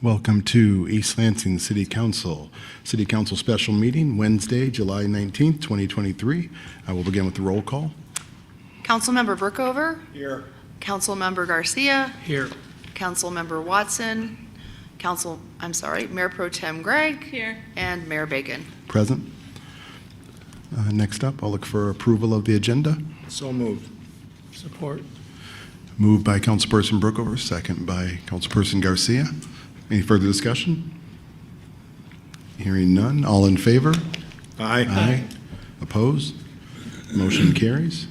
Welcome to East Lansing City Council. City Council special meeting, Wednesday, July 19th, 2023. I will begin with the roll call. Councilmember Brookover. Here. Councilmember Garcia. Here. Councilmember Watson. Mayor Pro Tem Gregg. Here. And Mayor Bacon. Present. Next up, I'll look for approval of the agenda. So moved. Support. Moved by Councilperson Brookover, second by Councilperson Garcia. Any further discussion? Hearing none. All in favor? Aye. Opposed? Motion carries.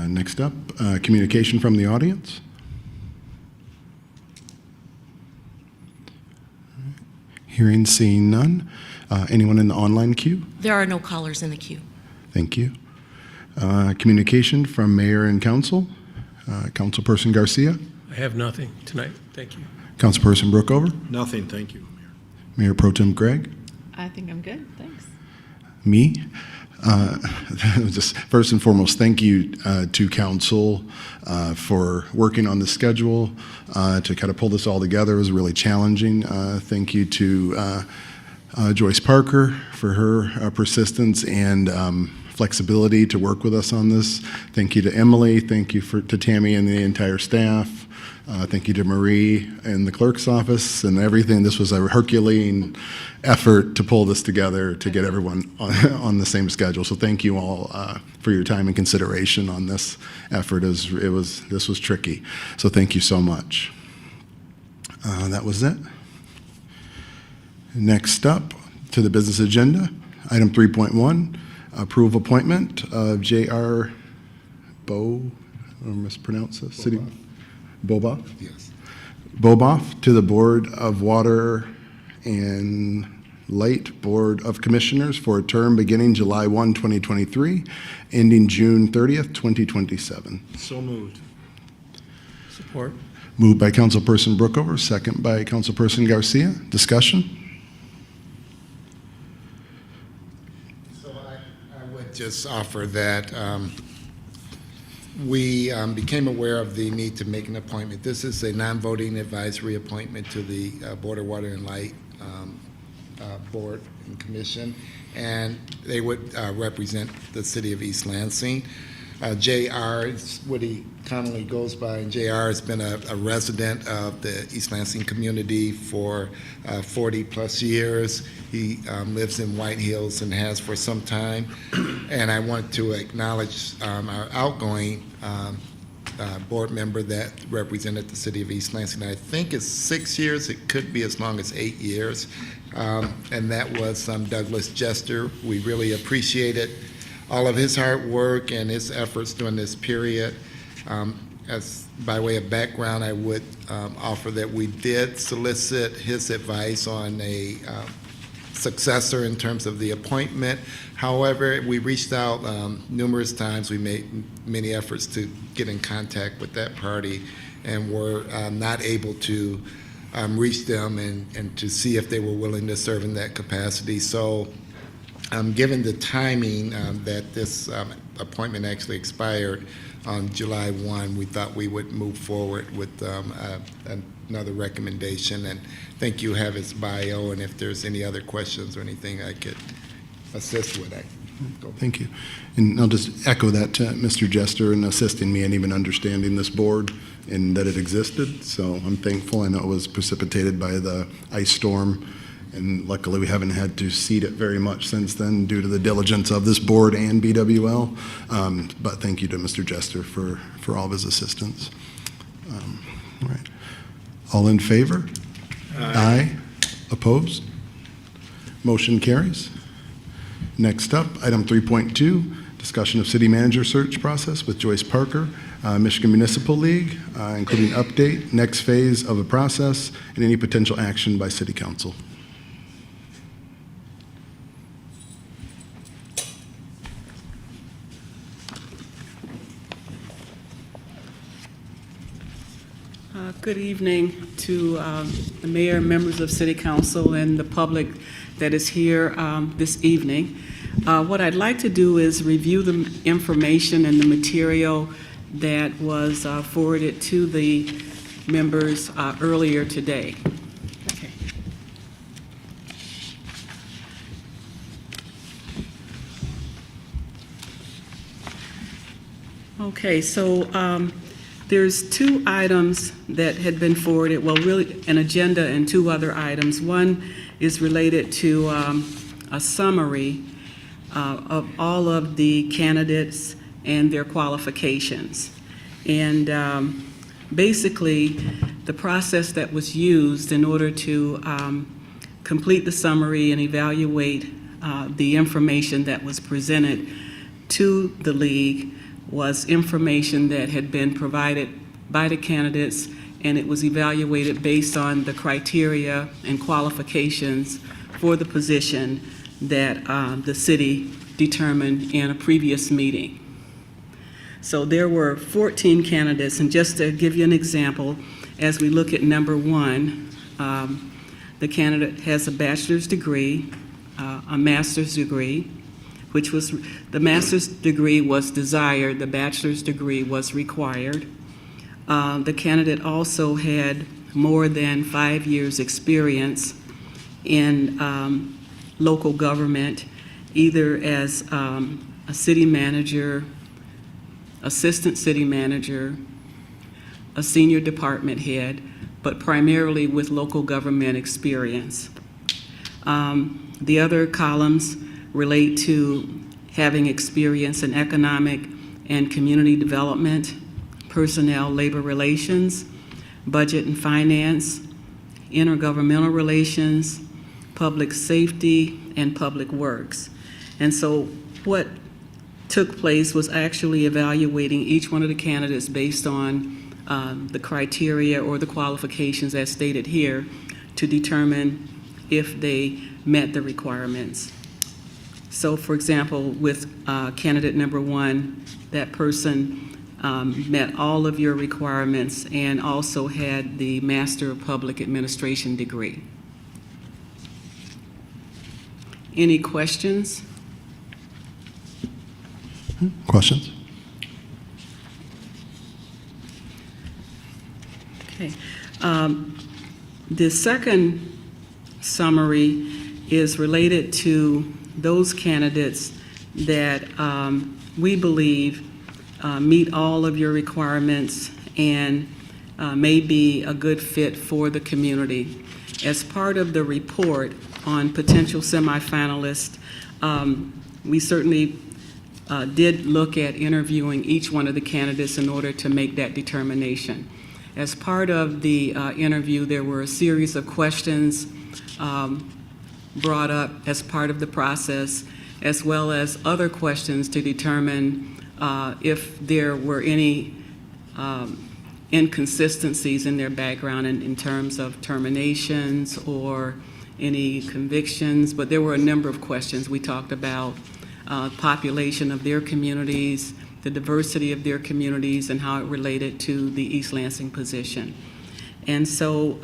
Next up, communication from the audience. Hearing, seeing none. Anyone in the online queue? There are no callers in the queue. Thank you. Communication from Mayor and Council. Councilperson Garcia. I have nothing tonight. Thank you. Councilperson Brookover. Nothing, thank you, Mayor. Mayor Pro Tem Gregg. I think I'm good. Thanks. Me. Just first and foremost, thank you to council for working on the schedule to kind of pull this all together. It was really challenging. Thank you to Joyce Parker for her persistence and flexibility to work with us on this. Thank you to Emily. Thank you to Tammy and the entire staff. Thank you to Marie and the clerk's office and everything. This was a Herculean effort to pull this together to get everyone on the same schedule. So thank you all for your time and consideration on this effort. This was tricky. So thank you so much. That was it. Next up to the business agenda, item 3.1, approve appointment of J.R. Beauboeuf? Yes. Beauboeuf to the Board of Water and Light Board of Commissioners for a term beginning July 1, 2023, ending June 30th, 2027. So moved. Support. Moved by Councilperson Brookover, second by Councilperson Garcia. Discussion? So I would just offer that we became aware of the need to make an appointment. This is a non-voting advisory appointment to the Board of Water and Light Board and Commission, and they would represent the City of East Lansing. JR is what he commonly goes by, and JR has been a resident of the East Lansing community for 40 plus years. He lives in White Hills and has for some time. And I want to acknowledge our outgoing board member that represented the City of East Lansing. I think it's 6 years. It could be as long as 8 years. And that was Douglas Jester. We really appreciated all of his hard work and his efforts during this period. As by way of background, I would offer that we did solicit his advice on a successor in terms of the appointment. However, we reached out numerous times. We made many efforts to get in contact with that party and were not able to reach them and to see if they were willing to serve in that capacity. So given the timing that this appointment actually expired on July 1, we thought we would move forward with another recommendation. And I think you have his bio, and if there's any other questions or anything I could assist with, Thank you. And I'll just echo that to Mr. Jester in assisting me and even understanding this board and that it existed. So I'm thankful. I know it was precipitated by the ice storm, and luckily we haven't had to seat it very much since then due to the diligence of this board and BWL. But thank you to Mr. Jester for all of his assistance. All right. All in favor? Aye. Opposed? Motion carries. Next up, item 3.2, discussion of city manager search process with Joyce Parker, Michigan Municipal League, including update, next phase of the process, and any potential action by City Council. Good evening to the mayor, members of City Council, and the public that is here this evening. What I'd like to do is review the information and the material that was forwarded to the members earlier today. Okay. Okay, so there's two items that had been forwarded, well, really an agenda and two other items. One is related to a summary of all of the candidates and their qualifications. And basically, the process that was used in order to complete the summary and evaluate the information that was presented to the League was information that had been provided by the candidates, and it was evaluated based on the criteria and qualifications for the position that the city determined in a previous meeting. So there were 14 candidates, and just to give you an example, as we look at number one, the candidate has a bachelor's degree, a master's degree, which was, the master's degree was desired, the bachelor's degree was required. The candidate also had more than 5 years' experience in local government, either as a city manager, assistant city manager, a senior department head, but primarily with local government experience. The other columns relate to having experience in economic and community development, personnel, labor relations, budget and finance, intergovernmental relations, public safety, and public works. And so what took place was actually evaluating each one of the candidates based on the criteria or the qualifications as stated here to determine if they met the requirements. So, for example, with candidate number one, that person met all of your requirements and also had the Master of Public Administration degree. Any questions? Questions? Okay. The second summary is related to those candidates that we believe meet all of your requirements and may be a good fit for the community. As part of the report on potential semifinalists, we certainly did look at interviewing each one of the candidates in order to make that determination. As part of the interview, there were a series of questions brought up as part of the process, as well as other questions to determine if there were any inconsistencies in their background in terms of terminations or any convictions, but there were a number of questions. We talked about population of their communities, the diversity of their communities, and how it related to the East Lansing position. And so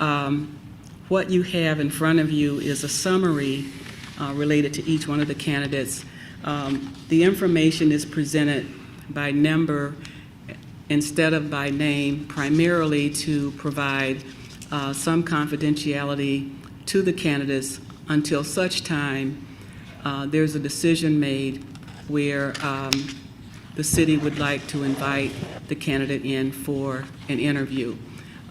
what you have in front of you is a summary related to each one of the candidates. The information is presented by number instead of by name, primarily to provide some confidentiality to the candidates until such time there's a decision made where the city would like to invite the candidate in for an interview.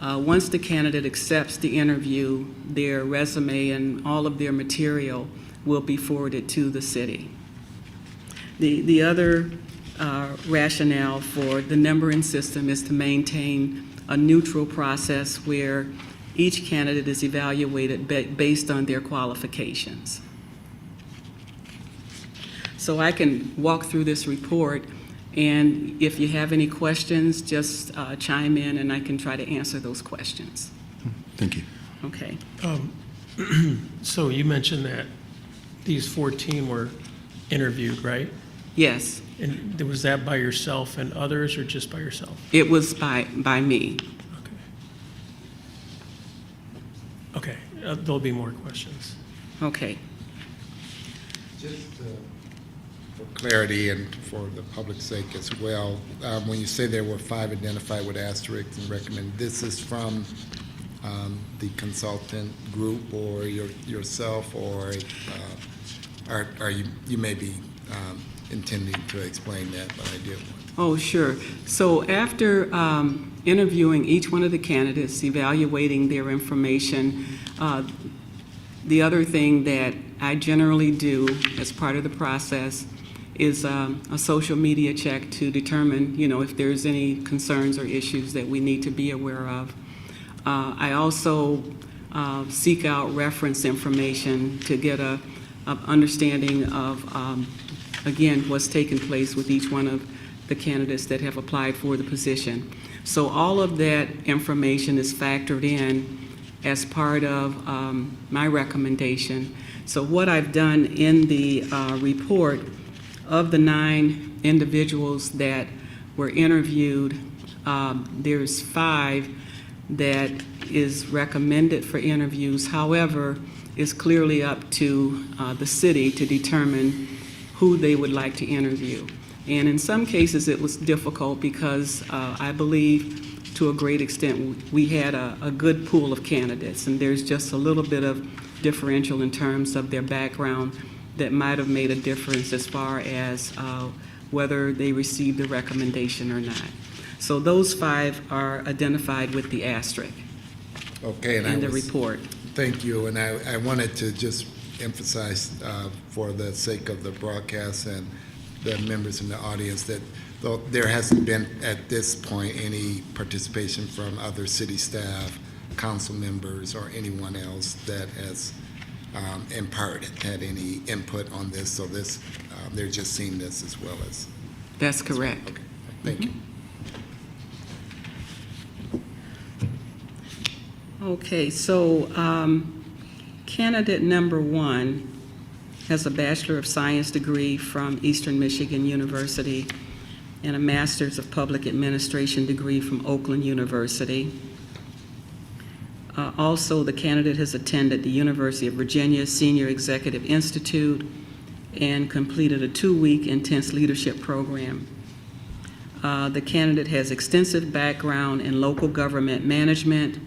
Once the candidate accepts the interview, their resume and all of their material will be forwarded to the city. The other rationale for the numbering system is to maintain a neutral process where each candidate is evaluated based on their qualifications. So I can walk through this report, and if you have any questions, just chime in and I can try to answer those questions. Thank you. Okay. So you mentioned that these 14 were interviewed, right? Yes, And was that by yourself and others, or just by yourself? it was by me. Okay. Okay, there'll be more questions. Okay. Just for clarity and for the public's sake as well, when you say there were 5 identified with asterisks and recommend, this is from the consultant group or yourself, or are you may be intending to explain that, but I did want to. Oh, sure. So after interviewing each one of the candidates, evaluating their information, the other thing that I generally do as part of the process is a social media check to determine, if there's any concerns or issues that we need to be aware of. I also seek out reference information to get a understanding of, again, what's taken place with each one of the candidates that have applied for the position. So all of that information is factored in as part of my recommendation. So what I've done in the report, of the 9 individuals that were interviewed, there's 5 that is recommended for interviews. However, it's clearly up to the city to determine who they would like to interview. And in some cases, it was difficult because I believe to a great extent we had a good pool of candidates, and there's just a little bit of differential in terms of their background that might have made a difference as far as whether they received the recommendation or not. So those 5 are identified with the asterisk Okay, and in I the was, report. thank you, and I wanted to just emphasize for the sake of the broadcast and the members in the audience that though there hasn't been at this point any participation from other city staff, council members, or anyone else that has in part had any input on this, so this they're just seeing this as well as. That's correct. Okay, thank you. Okay, so candidate number 1 has a Bachelor of Science degree from Eastern Michigan University and a Master's of Public Administration degree from Oakland University. Also, the candidate has attended the University of Virginia Senior Executive Institute and completed a 2-week intense leadership program. The candidate has extensive background in local government management,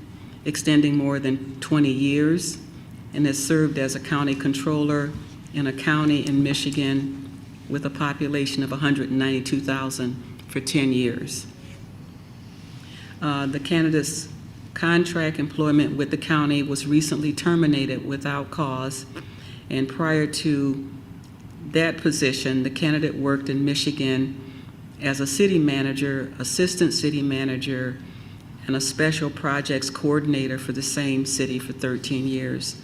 extending more than 20 years, and has served as a county controller in a county in Michigan with a population of 192,000 for 10 years. The candidate's contract employment with the county was recently terminated without cause, and prior to that position, the candidate worked in Michigan as a city manager, assistant city manager, and a special projects coordinator for the same city for 13 years.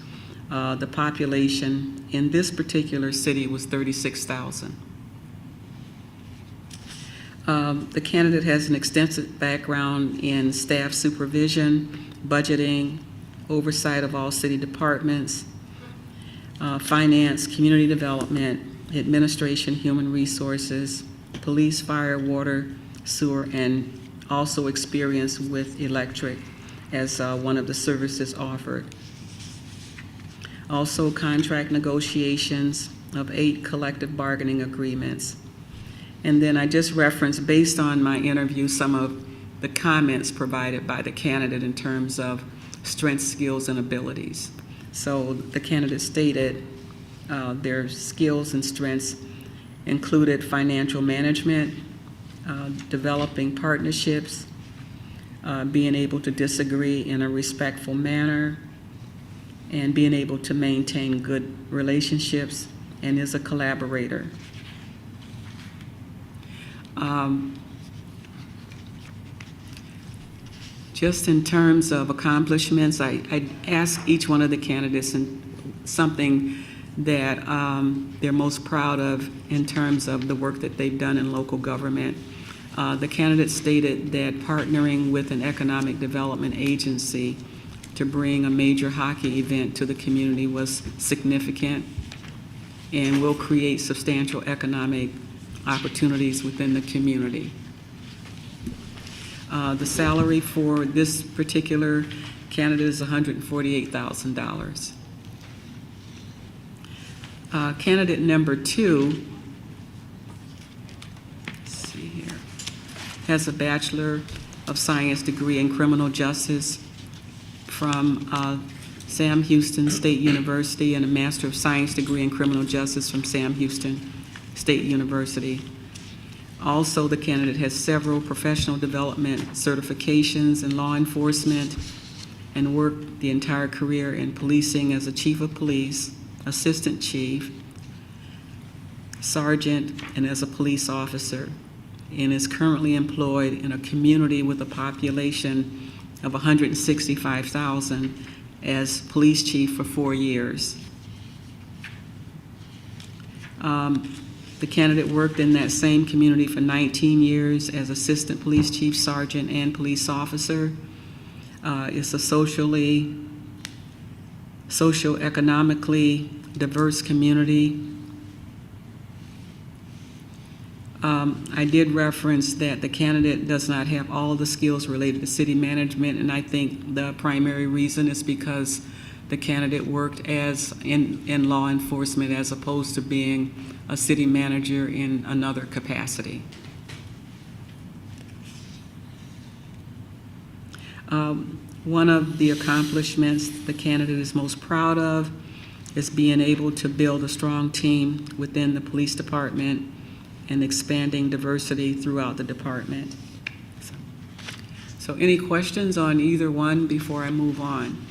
The population in this particular city was 36,000. The candidate has an extensive background in staff supervision, budgeting, oversight of all city departments, finance, community development, administration, human resources, police, fire, water, sewer, and also experience with electric as one of the services offered. Also, contract negotiations of 8 collective bargaining agreements. And then I just referenced, based on my interview, some of the comments provided by the candidate in terms of strengths, skills, and abilities. So the candidate stated their skills and strengths included financial management, developing partnerships, being able to disagree in a respectful manner, and being able to maintain good relationships, and is a collaborator. Just in terms of accomplishments, I asked each one of the candidates something that they're most proud of in terms of the work that they've done in local government. The candidate stated that partnering with an economic development agency to bring a major hockey event to the community was significant and will create substantial economic opportunities within the community. The salary for this particular candidate is $148,000. Candidate number 2, let's see here, has a Bachelor of Science degree in Criminal Justice from Sam Houston State University and a Master of Science degree in Criminal Justice from Sam Houston State University. Also, the candidate has several professional development certifications in law enforcement and worked the entire career in policing as a chief of police, assistant chief, sergeant, and as a police officer, and is currently employed in a community with a population of 165,000 as police chief for 4 years. The candidate worked in that same community for 19 years as assistant police chief, sergeant, and police officer. It's a socioeconomically diverse community. I did reference that the candidate does not have all of the skills related to city management, and I think the primary reason is because the candidate worked as in law enforcement as opposed to being a city manager in another capacity. One of the accomplishments the candidate is most proud of is being able to build a strong team within the police department and expanding diversity throughout the department. So any questions on either one before I move on?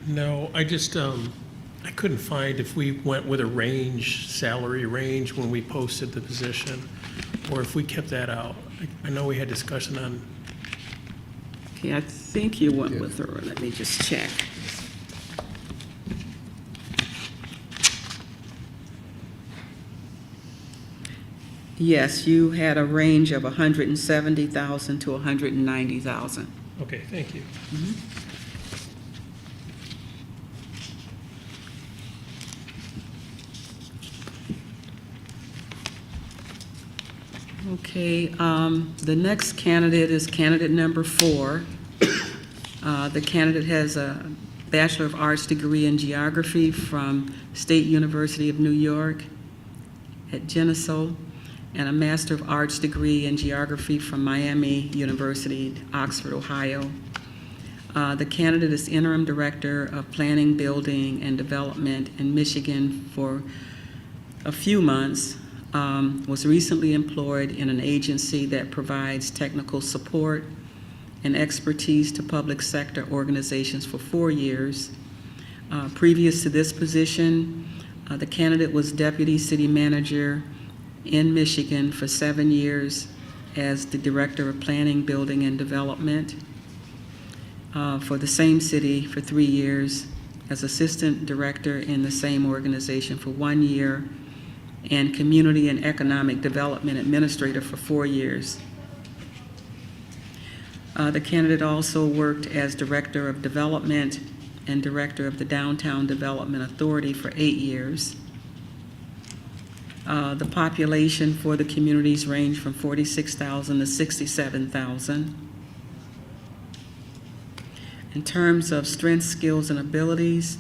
No, I just, I couldn't find if we went with a range, salary range when we posted the position, or if we kept that out. I know we had discussion on, Okay, I think you went with her. Let me just check. Yes, you had a range of 170,000 to 190,000. okay, thank you. Okay, the next candidate is candidate number 4. The candidate has a Bachelor of Arts degree in Geography from State University of New York at Geneseo, and a Master of Arts degree in Geography from Miami University, Oxford, Ohio. The candidate is Interim Director of Planning, Building, and Development in Michigan for a few months, was recently employed in an agency that provides technical support and expertise to public sector organizations for 4 years. Previous to this position, the candidate was Deputy City Manager in Michigan for 7 years as the Director of Planning, Building, and Development for the same city for 3 years, as Assistant Director in the same organization for 1 year, and Community and Economic Development Administrator for 4 years. The candidate also worked as Director of Development and Director of the Downtown Development Authority for 8 years. The population for the communities range from 46,000 to 67,000. In terms of strengths, skills, and abilities,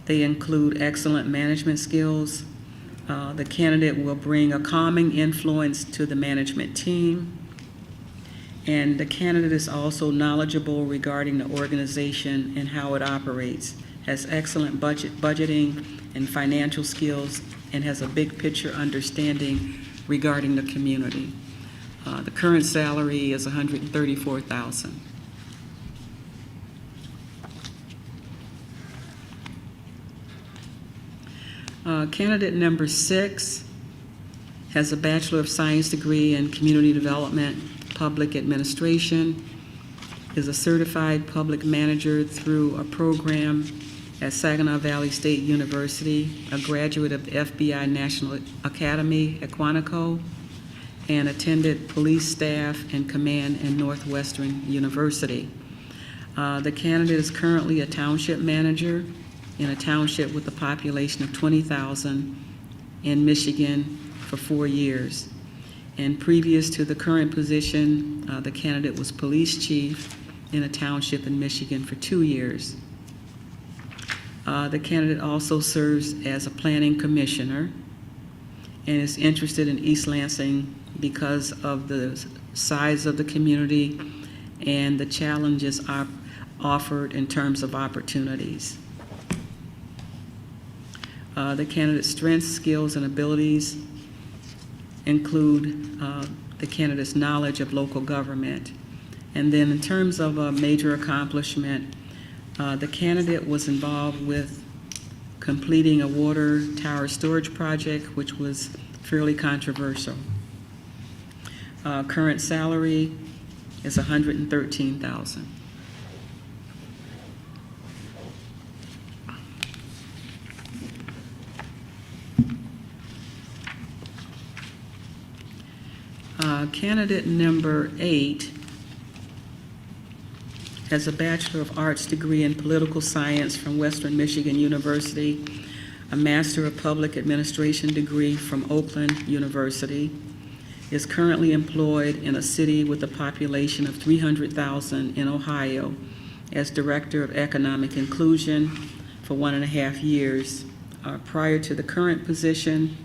they include excellent management skills. The candidate will bring a calming influence to the management team. And the candidate is also knowledgeable regarding the organization and how it operates, has excellent budgeting and financial skills, and has a big picture understanding regarding the community. The current salary is $134,000. Candidate number 6 has a Bachelor of Science degree in Community Development, Public Administration, is a certified public manager through a program at Saginaw Valley State University, a graduate of the FBI National Academy at Quantico, and attended police staff and command in Northwestern University. The candidate is currently a township manager in a township with a population of 20,000 in Michigan for 4 years. And previous to the current position, the candidate was police chief in a township in Michigan for 2 years. The candidate also serves as a planning commissioner and is interested in East Lansing because of the size of the community and the challenges offered in terms of opportunities. The candidate's strengths, skills, and abilities include the candidate's knowledge of local government. And then in terms of a major accomplishment, the candidate was involved with completing a water tower storage project, which was fairly controversial. Current salary is $113,000. Candidate number 8 has a Bachelor of Arts degree in Political Science from Western Michigan University, a Master of Public Administration degree from Oakland University, is currently employed in a city with a population of 300,000 in Ohio as Director of Economic Inclusion for 1.5 years. Prior to the current position,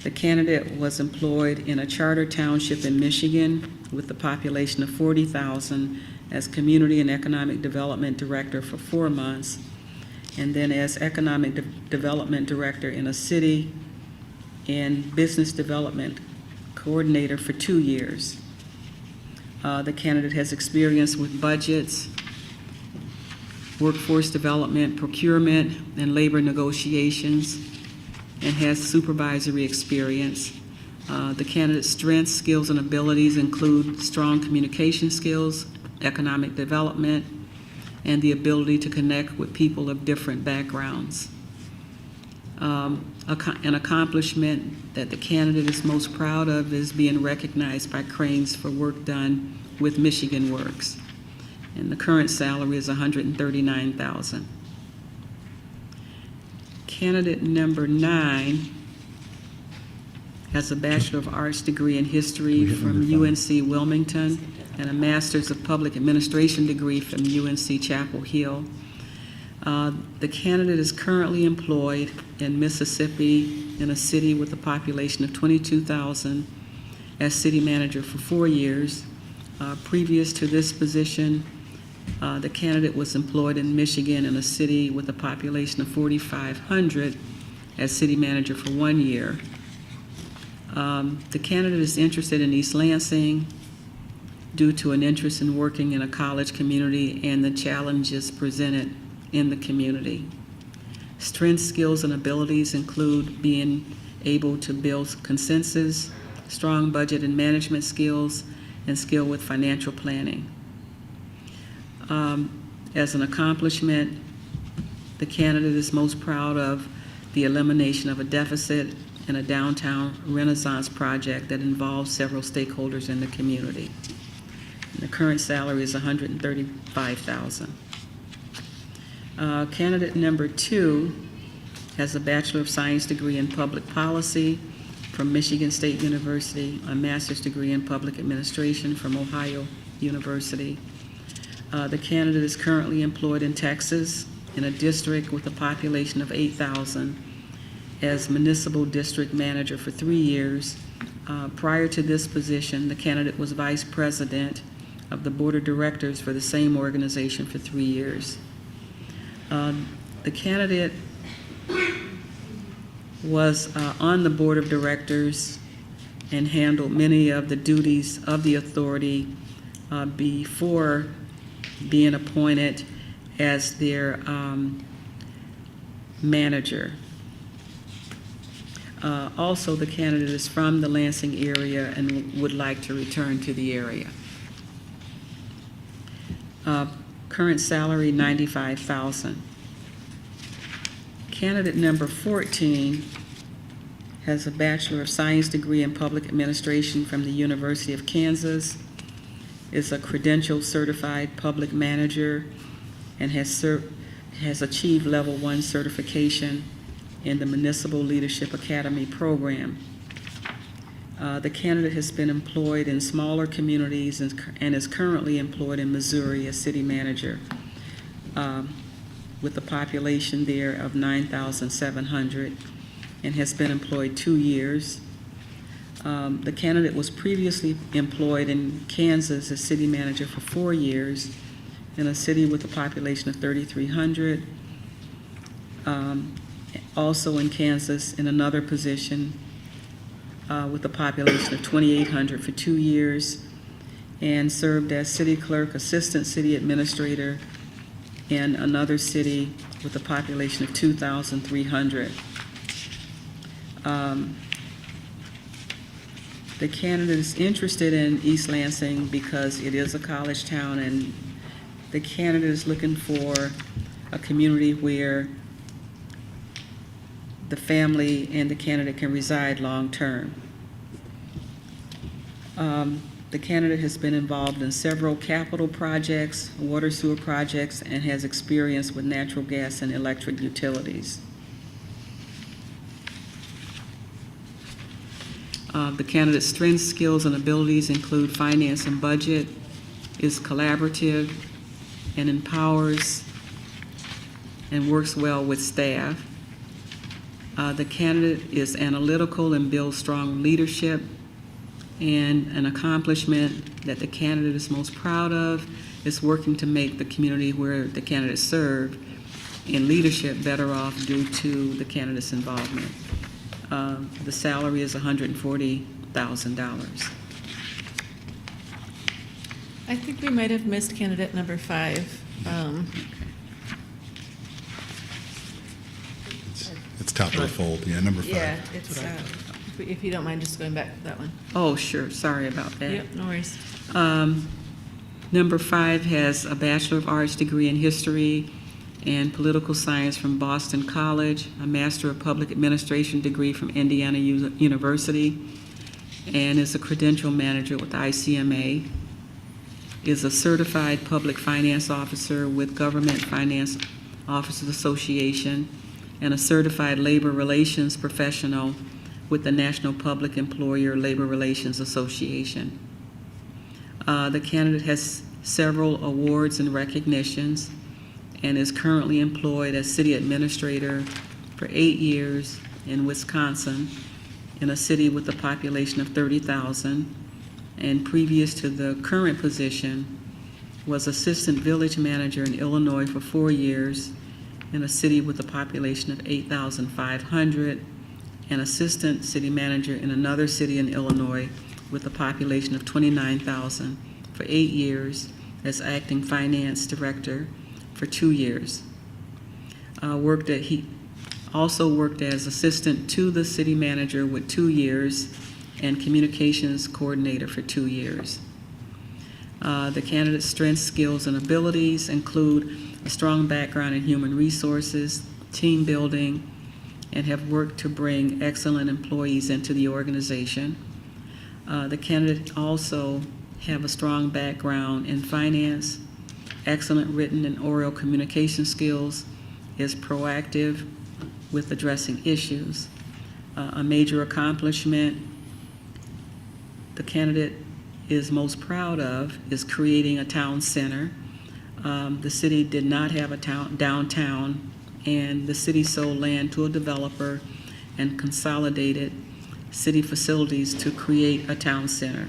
the candidate was employed in a charter township in Michigan with a population of 40,000 as Community and Economic Development Director for 4 months, and then as Economic Development Director in a city and Business Development Coordinator for 2 years. The candidate has experience with budgets, workforce development, procurement, and labor negotiations, and has supervisory experience. The candidate's strengths, skills, and abilities include strong communication skills, economic development, and the ability to connect with people of different backgrounds. An accomplishment that the candidate is most proud of is being recognized by Cranes for work done with Michigan Works. And the current salary is $139,000. Candidate number 9 has a Bachelor of Arts degree in History from UNC Wilmington and a Master's of Public Administration degree from UNC Chapel Hill. The candidate is currently employed in Mississippi in a city with a population of 22,000 as city manager for 4 years. Previous to this position, the candidate was employed in Michigan in a city with a population of 4,500 as city manager for 1 year. The candidate is interested in East Lansing due to an interest in working in a college community and the challenges presented in the community. Strengths, skills, and abilities include being able to build consensus, strong budget and management skills, and skill with financial planning. As an accomplishment, the candidate is most proud of the elimination of a deficit in a downtown Renaissance project that involves several stakeholders in the community. And the current salary is $135,000. Candidate number 2 has a Bachelor of Science degree in Public Policy from Michigan State University, a Master's degree in Public Administration from Ohio University. The candidate is currently employed in Texas in a district with a population of 8,000 as Municipal District Manager for 3 years. Prior to this position, the candidate was Vice President of the Board of Directors for the same organization for 3 years. The candidate was on the Board of Directors and handled many of the duties of the authority before being appointed as their manager. Also, the candidate is from the Lansing area and would like to return to the area. Current salary, $95,000. Candidate number 14 has a Bachelor of Science degree in Public Administration from the University of Kansas, is a credentialed certified public manager, and has achieved level 1 certification in the Municipal Leadership Academy program. The candidate has been employed in smaller communities and is currently employed in Missouri as city manager with a population there of 9,700 and has been employed 2 years. The candidate was previously employed in Kansas as city manager for 4 years in a city with a population of 3,300. Also in Kansas in another position with a population of 2,800 for 2 years, and served as city clerk, assistant city administrator in another city with a population of 2,300. The candidate is interested in East Lansing because it is a college town, and the candidate is looking for a community where the family and the candidate can reside long-term. The candidate has been involved in several capital projects, water sewer projects, and has experience with natural gas and electric utilities. The candidate's strengths, skills, and abilities include finance and budget, is collaborative, and empowers and works well with staff. The candidate is analytical and builds strong leadership, and an accomplishment that the candidate is most proud of is working to make the community where the candidate served in leadership better off due to the candidate's involvement. The salary is $140,000. I think we might have missed candidate number 5. It's top of the fold, yeah, number 5. Yeah, it's, if you don't mind just going back to that one. Oh, sure, sorry about that. Yep, no worries. Number 5 has a Bachelor of Arts degree in History and Political Science from Boston College, a Master of Public Administration degree from Indiana University, and is a credential manager with ICMA, is a certified public finance officer with Government Finance Officers Association, and a certified labor relations professional with the National Public Employer Labor Relations Association. The candidate has several awards and recognitions and is currently employed as city administrator for 8 years in Wisconsin, in a city with a population of 30,000, and previous to the current position was assistant village manager in Illinois for 4 years in a city with a population of 8,500, and assistant city manager in another city in Illinois with a population of 29,000 for 8 years as acting finance director for 2 years. He also worked as assistant to the city manager with 2 years and communications coordinator for 2 years. The candidate's strengths, skills, and abilities include a strong background in human resources, team building, and have worked to bring excellent employees into the organization. The candidate also have a strong background in finance, excellent written and oral communication skills, is proactive with addressing issues. A major accomplishment the candidate is most proud of is creating a town center. The city did not have a downtown, and the city sold land to a developer and consolidated city facilities to create a town center.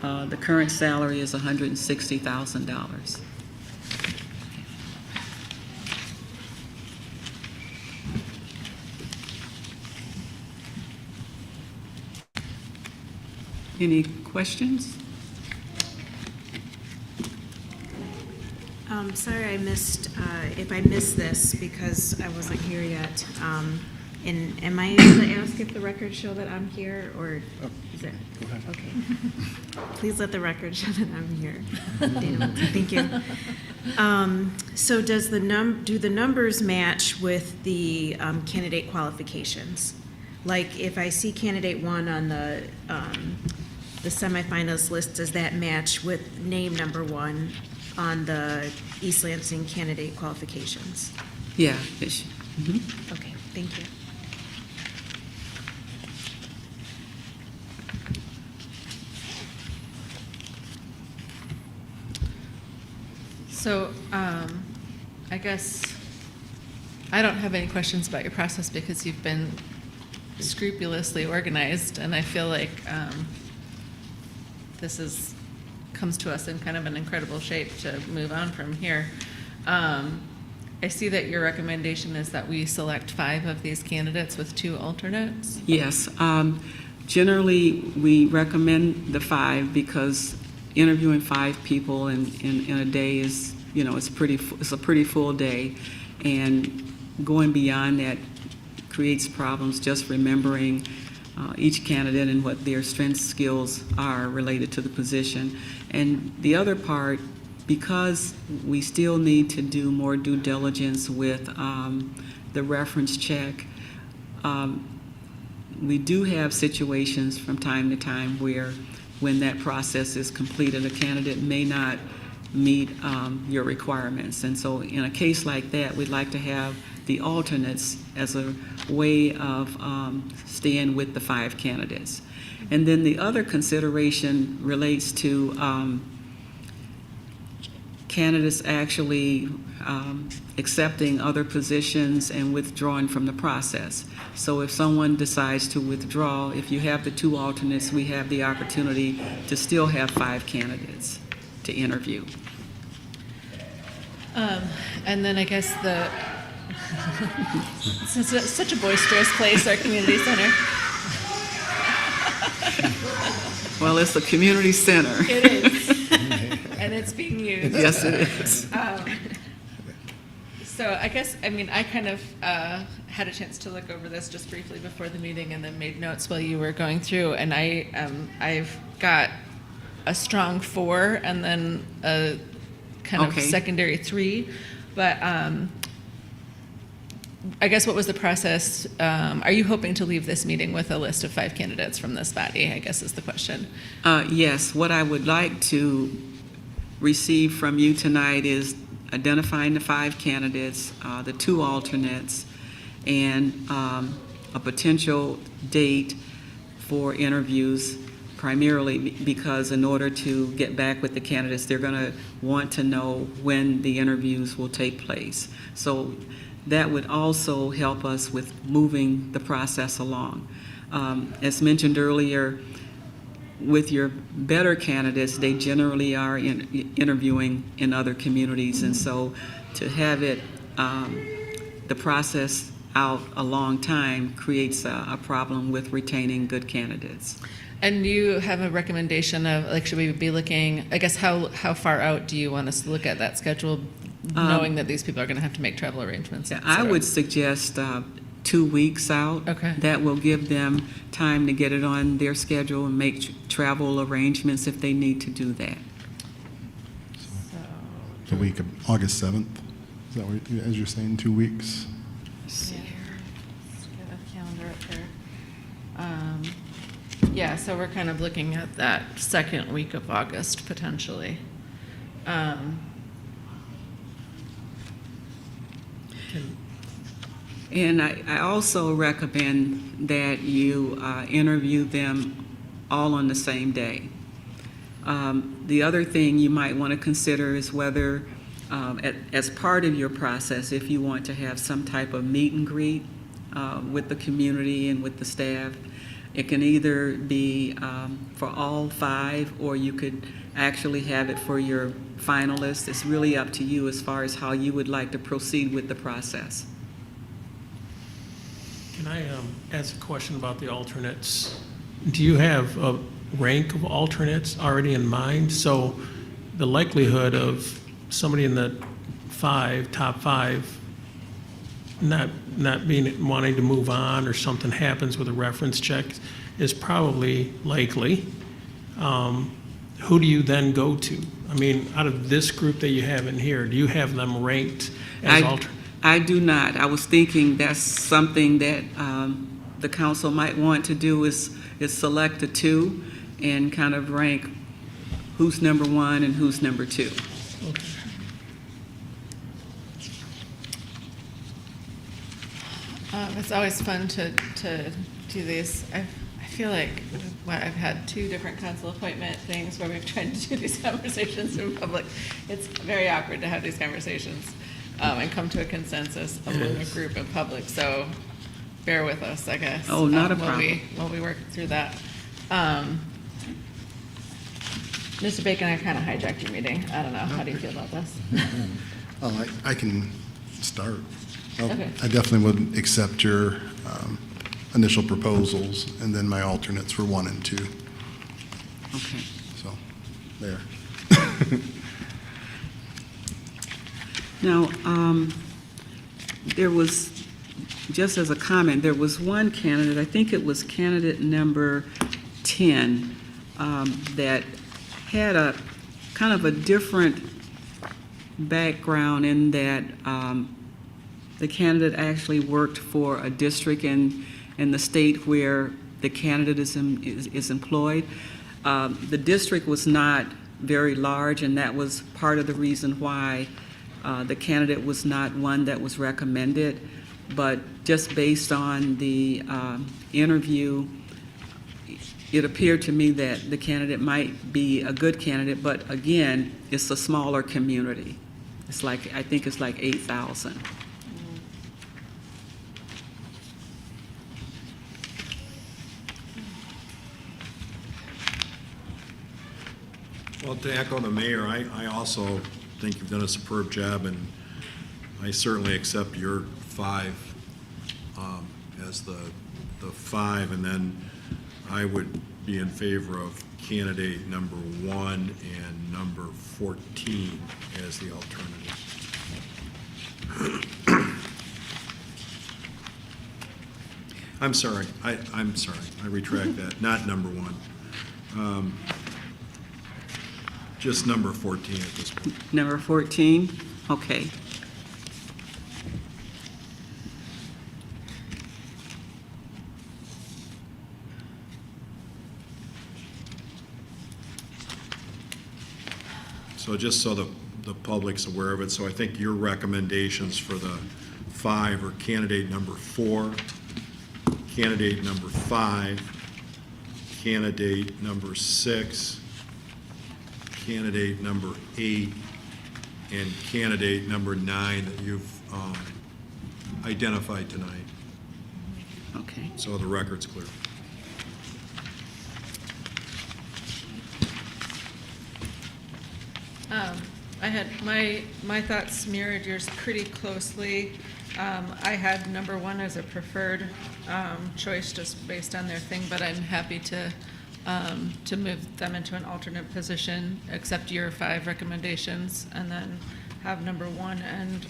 The current salary is $160,000. Any questions? Sorry I missed, if I missed this because I wasn't here yet. And am I able to ask if the records show that I'm here, or is it? Go ahead. Okay. Please let the record show that I'm here. Thank you. So does do the numbers match with the candidate qualifications? Like if I see candidate 1 on the semifinalist list, does that match with name number 1 on the East Lansing candidate qualifications? Yeah. Okay, thank you. So, I guess I don't have any questions about your process because you've been scrupulously organized, and I feel like this comes to us in kind of an incredible shape to move on from here. I see that your recommendation is that we select 5 of these candidates with 2 alternates. Yes. Generally, we recommend the 5 because interviewing 5 people in a day is, it's a pretty full day. And going beyond that creates problems, just remembering each candidate and what their strengths, skills are related to the position. And the other part, because we still need to do more due diligence with the reference check, we do have situations from time to time where when that process is completed, a candidate may not meet your requirements. And so in a case like that, we'd like to have the alternates as a way of staying with the 5 candidates. And then the other consideration relates to candidates actually accepting other positions and withdrawing from the process. So if someone decides to withdraw, if you have the 2 alternates, we have the opportunity to still have 5 candidates to interview. And then I guess it's such a boisterous place, our community center. Well, it's a community center. It is. And it's being used. Yes, it is. So I guess, I kind of had a chance to look over this just briefly before the meeting and then made notes while you were going through. And I've got a strong 4 and then a kind of secondary 3. But I guess what was the process? Are you hoping to leave this meeting with a list of 5 candidates from this body, I guess is the question. Yes, what I would like to receive from you tonight is identifying the 5 candidates, the 2 alternates, and a potential date for interviews, primarily because in order to get back with the candidates, they're going to want to know when the interviews will take place. So that would also help us with moving the process along. As mentioned earlier, with your better candidates, they generally are interviewing in other communities, and so to have it, the process out a long time creates a problem with retaining good candidates. And do you have a recommendation of, should we be looking, I guess, how far out do you want us to look at that schedule, knowing that these people are going to have to make travel arrangements? Yeah, I would suggest 2 weeks out. Okay. That will give them time to get it on their schedule and make travel arrangements if they need to do that. The week of August 7th, is that what, as you're saying, 2 weeks? Yeah. Let's get a calendar up here. Yeah, so we're kind of looking at that second week of August potentially. And I also recommend that you interview them all on the same day. The other thing you might want to consider is whether, as part of your process, if you want to have some type of meet and greet with the community and with the staff. It can either be for all 5, or you could actually have it for your finalists. It's really up to you as far as how you would like to proceed with the process. Can I ask a question about the alternates? Do you have a rank of alternates already in mind? So the likelihood of somebody in the top 5 not wanting to move on, or something happens with a reference check, is probably likely. Who do you then go to? Out of this group that you have in here, do you have them ranked as alternates? I do not. I was thinking that's something that the council might want to do is select the 2 and kind of rank who's number 1 and who's number 2. Okay. It's always fun to do these. I feel like I've had 2 different council appointment things where we've tried to do these conversations in public. It's very awkward to have these conversations and come to a consensus among a group in public. So bear with us, I guess. Oh, not a problem. While we work through that. Mr. Bacon, I kind of hijacked your meeting. I don't know. How do you feel about this? Oh, I can start. Okay. I definitely would accept your initial proposals, and then my alternates were 1 and 2. Okay. So, there. Now, there was, just as a comment, there was one candidate, I think it was candidate number 10, that had a kind of a different background in that the candidate actually worked for a district in the state where the candidate is employed. The district was not very large, and that was part of the reason why the candidate was not one that was recommended. But just based on the interview, it appeared to me that the candidate might be a good candidate, but again, it's a smaller community. It's like, I think it's like 8,000. Well, to echo the mayor, I also think you've done a superb job, and I certainly accept your 5 as the 5, and then I would be in favor of candidate number 1 and number 14 as the alternative. I'm sorry, I'm sorry, I retract that, not number 1. Just number 14 at this point. Number 14? Okay. So just so the public's aware of it, so I think your recommendations for the 5 are candidate number 4, candidate number 5, candidate number 6, candidate number 8, and candidate number 9 that you've identified tonight. Okay. So the record's clear. I had, my thoughts mirrored yours pretty closely. I had number 1 as a preferred choice just based on their thing, but I'm happy to move them into an alternate position, accept your 5 recommendations, and then have number 1, and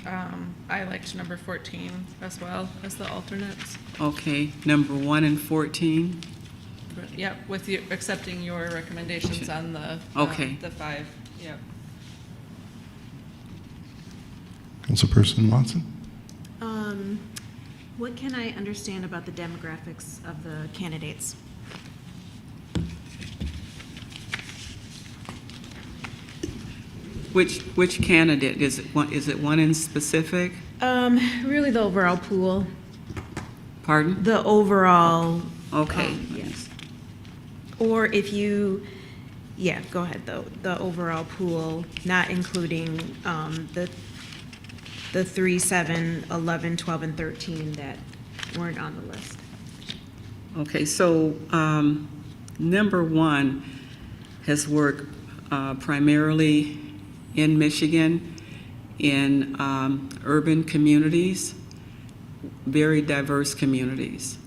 I liked number 14 as well as the alternates. Okay, number 1 and 14? Yep, with you, accepting your recommendations on the, Okay. the 5, yep. Councilperson Watson? What can I understand about the demographics of the candidates? Which candidate? Is it one in specific? Really the overall pool, Pardon? the overall. Okay. Yes. Or if you, yeah, go ahead, though, the overall pool, not including the 3, 7, 11, 12, and 13 that weren't on the list. Okay, so number 1 has worked primarily in Michigan in urban communities, very diverse communities.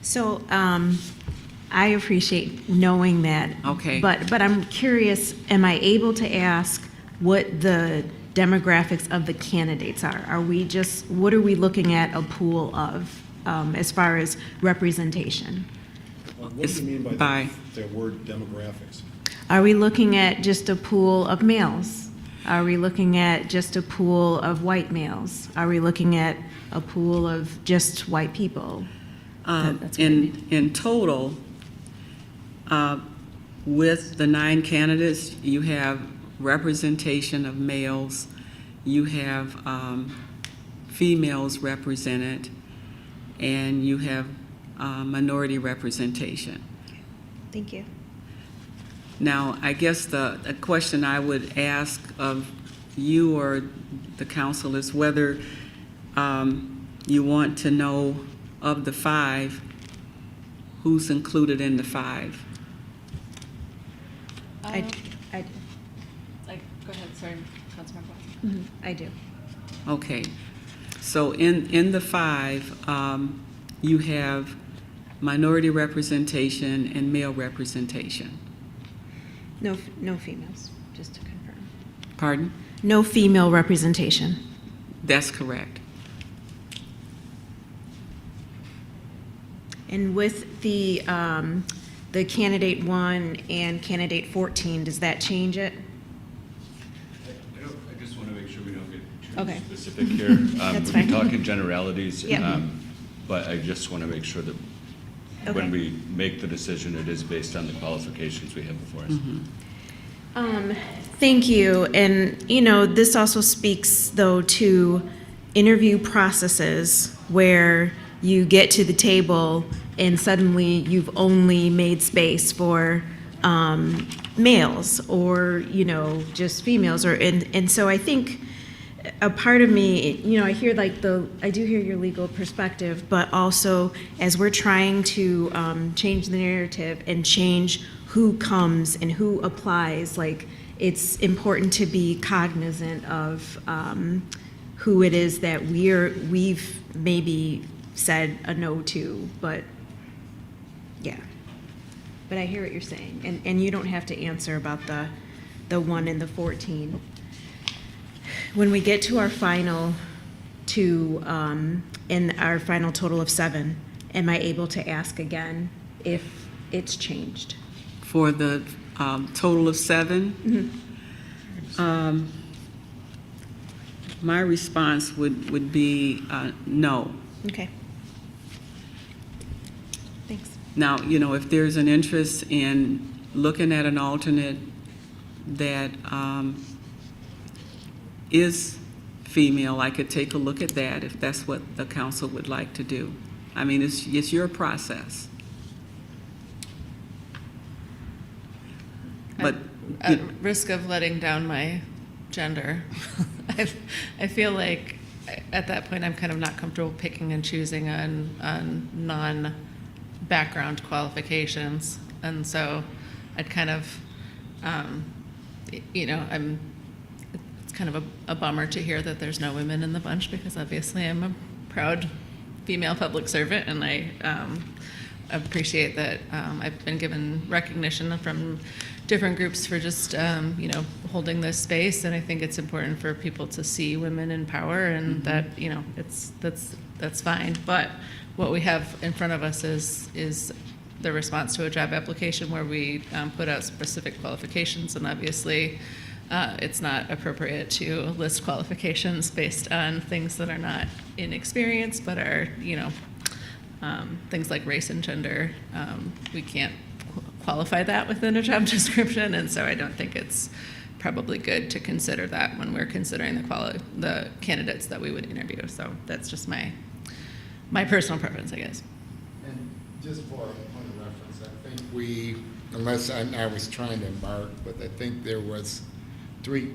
So I appreciate knowing that. Okay. But I'm curious, am I able to ask what the demographics of the candidates are? What are we looking at a pool of as far as representation? What do you mean by the word demographics? Are we looking at just a pool of males? Are we looking at just a pool of white males? Are we looking at a pool of just white people? That's what I mean. In total, with the 9 candidates, you have representation of males, you have females represented, and you have minority representation. Thank you. Now, I guess the question I would ask of you or the council is whether you want to know of the 5, who's included in the 5. I Like, go ahead, sorry, Councilmember Watson. I do. Okay, So in the 5, you have minority representation and male representation. No females, just to confirm. Pardon? No female representation. That's correct. And with the candidate 1 and candidate 14, does that change it? I just want to make sure we don't get Okay. too specific here. That's We fine. can talk in generalities. Yeah. But I just want to make sure that Okay. when we make the decision, it is based on the qualifications we have before us. Thank you. And, this also speaks, though, to interview processes where you get to the table and suddenly you've only made space for males or, just females. And so I think a part of me, I hear I do hear your legal perspective, but also as we're trying to change the narrative and change who comes and who applies, it's important to be cognizant of who it is that we've maybe said a no to, but yeah. But I hear what you're saying, and you don't have to answer about the 1 and the 14. When we get to our final 2 and our final total of 7, am I able to ask again if it's changed? For the total of 7, my response would be no. Okay. Thanks. Now, if there's an interest in looking at an alternate that is female, I could take a look at that if that's what the council would like to do. I mean, it's your process. But At risk of letting down my gender, I feel like at that point I'm kind of not comfortable picking and choosing on non-background qualifications, and so I'd kind of, it's kind of a bummer to hear that there's no women in the bunch, because obviously I'm a proud female public servant, and I appreciate that I've been given recognition from different groups for just holding this space, and I think it's important for people to see women in power, and that that's fine. But what we have in front of us is the response to a job application where we put out specific qualifications, and obviously it's not appropriate to list qualifications based on things that are not in experience, but are things like race and gender. We can't qualify that within a job description, and so I don't think it's probably good to consider that when we're considering the candidates that we would interview. So that's just my personal preference, I guess. And just for a point of reference, I think unless I was trying to embark, but I think there was three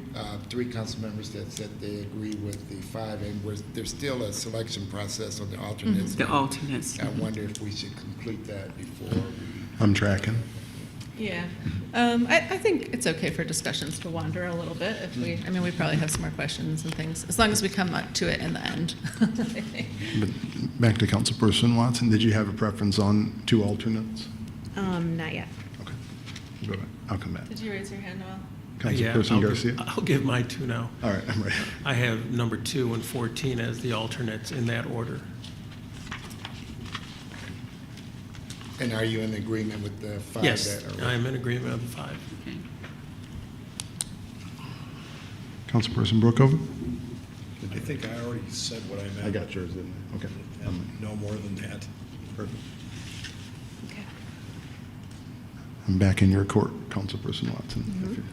council members that said they agree with the 5, and there's still a selection process on the alternates. The alternates. I wonder if we should complete that before we. I'm tracking. Yeah, I think it's okay for discussions to wander a little bit. If we probably have some more questions and things, as long as we come up to it in the end. I think. But back to Councilperson Watson, did you have a preference on 2 alternates? Not yet. Okay. Go ahead. I'll come back. Did you raise your hand, Noel? Councilperson Garcia? I'll give my 2 now. All right, I'm ready. I have number 2 and 14 as the alternates in that order. And are you in agreement with the 5? Yes, that are? I am in agreement with the 5. Councilperson Brookover? I think I already said what I meant. I got yours, didn't I? Okay. And no more than that. Perfect. Okay. I'm back in your court, Councilperson Watson. If you're-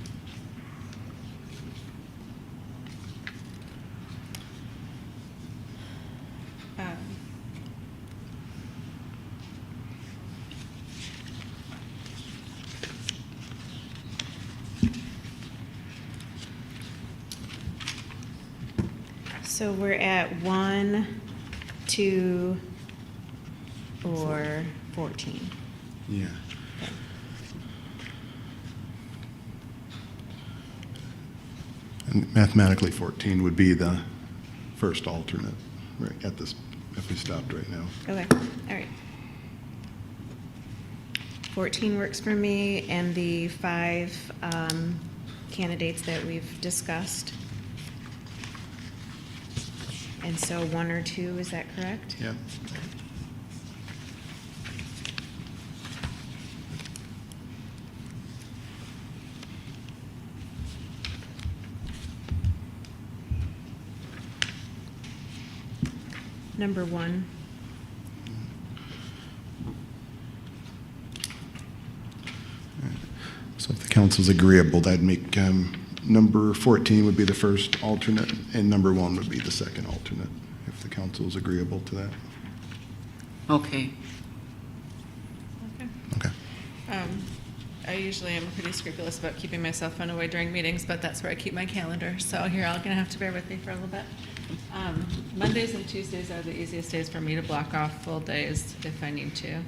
So we're at 1, 2, or 14. Yeah. And mathematically, 14 would be the first alternate. right at this, if we stopped right now. Okay, all right. 14 works for me, and the 5 candidates that we've discussed. And so 1 or 2, is that correct? Yeah. Number 1. So if the council's agreeable, I'd make number 14 would be the first alternate, and number 1 would be the second alternate, if the council's agreeable to that. Okay. Okay. Okay. I usually am pretty scrupulous about keeping my cell phone away during meetings, but that's where I keep my calendar. So you're all gonna have to bear with me for a little bit. Mondays and Tuesdays are the easiest days for me to block off full days if I need to.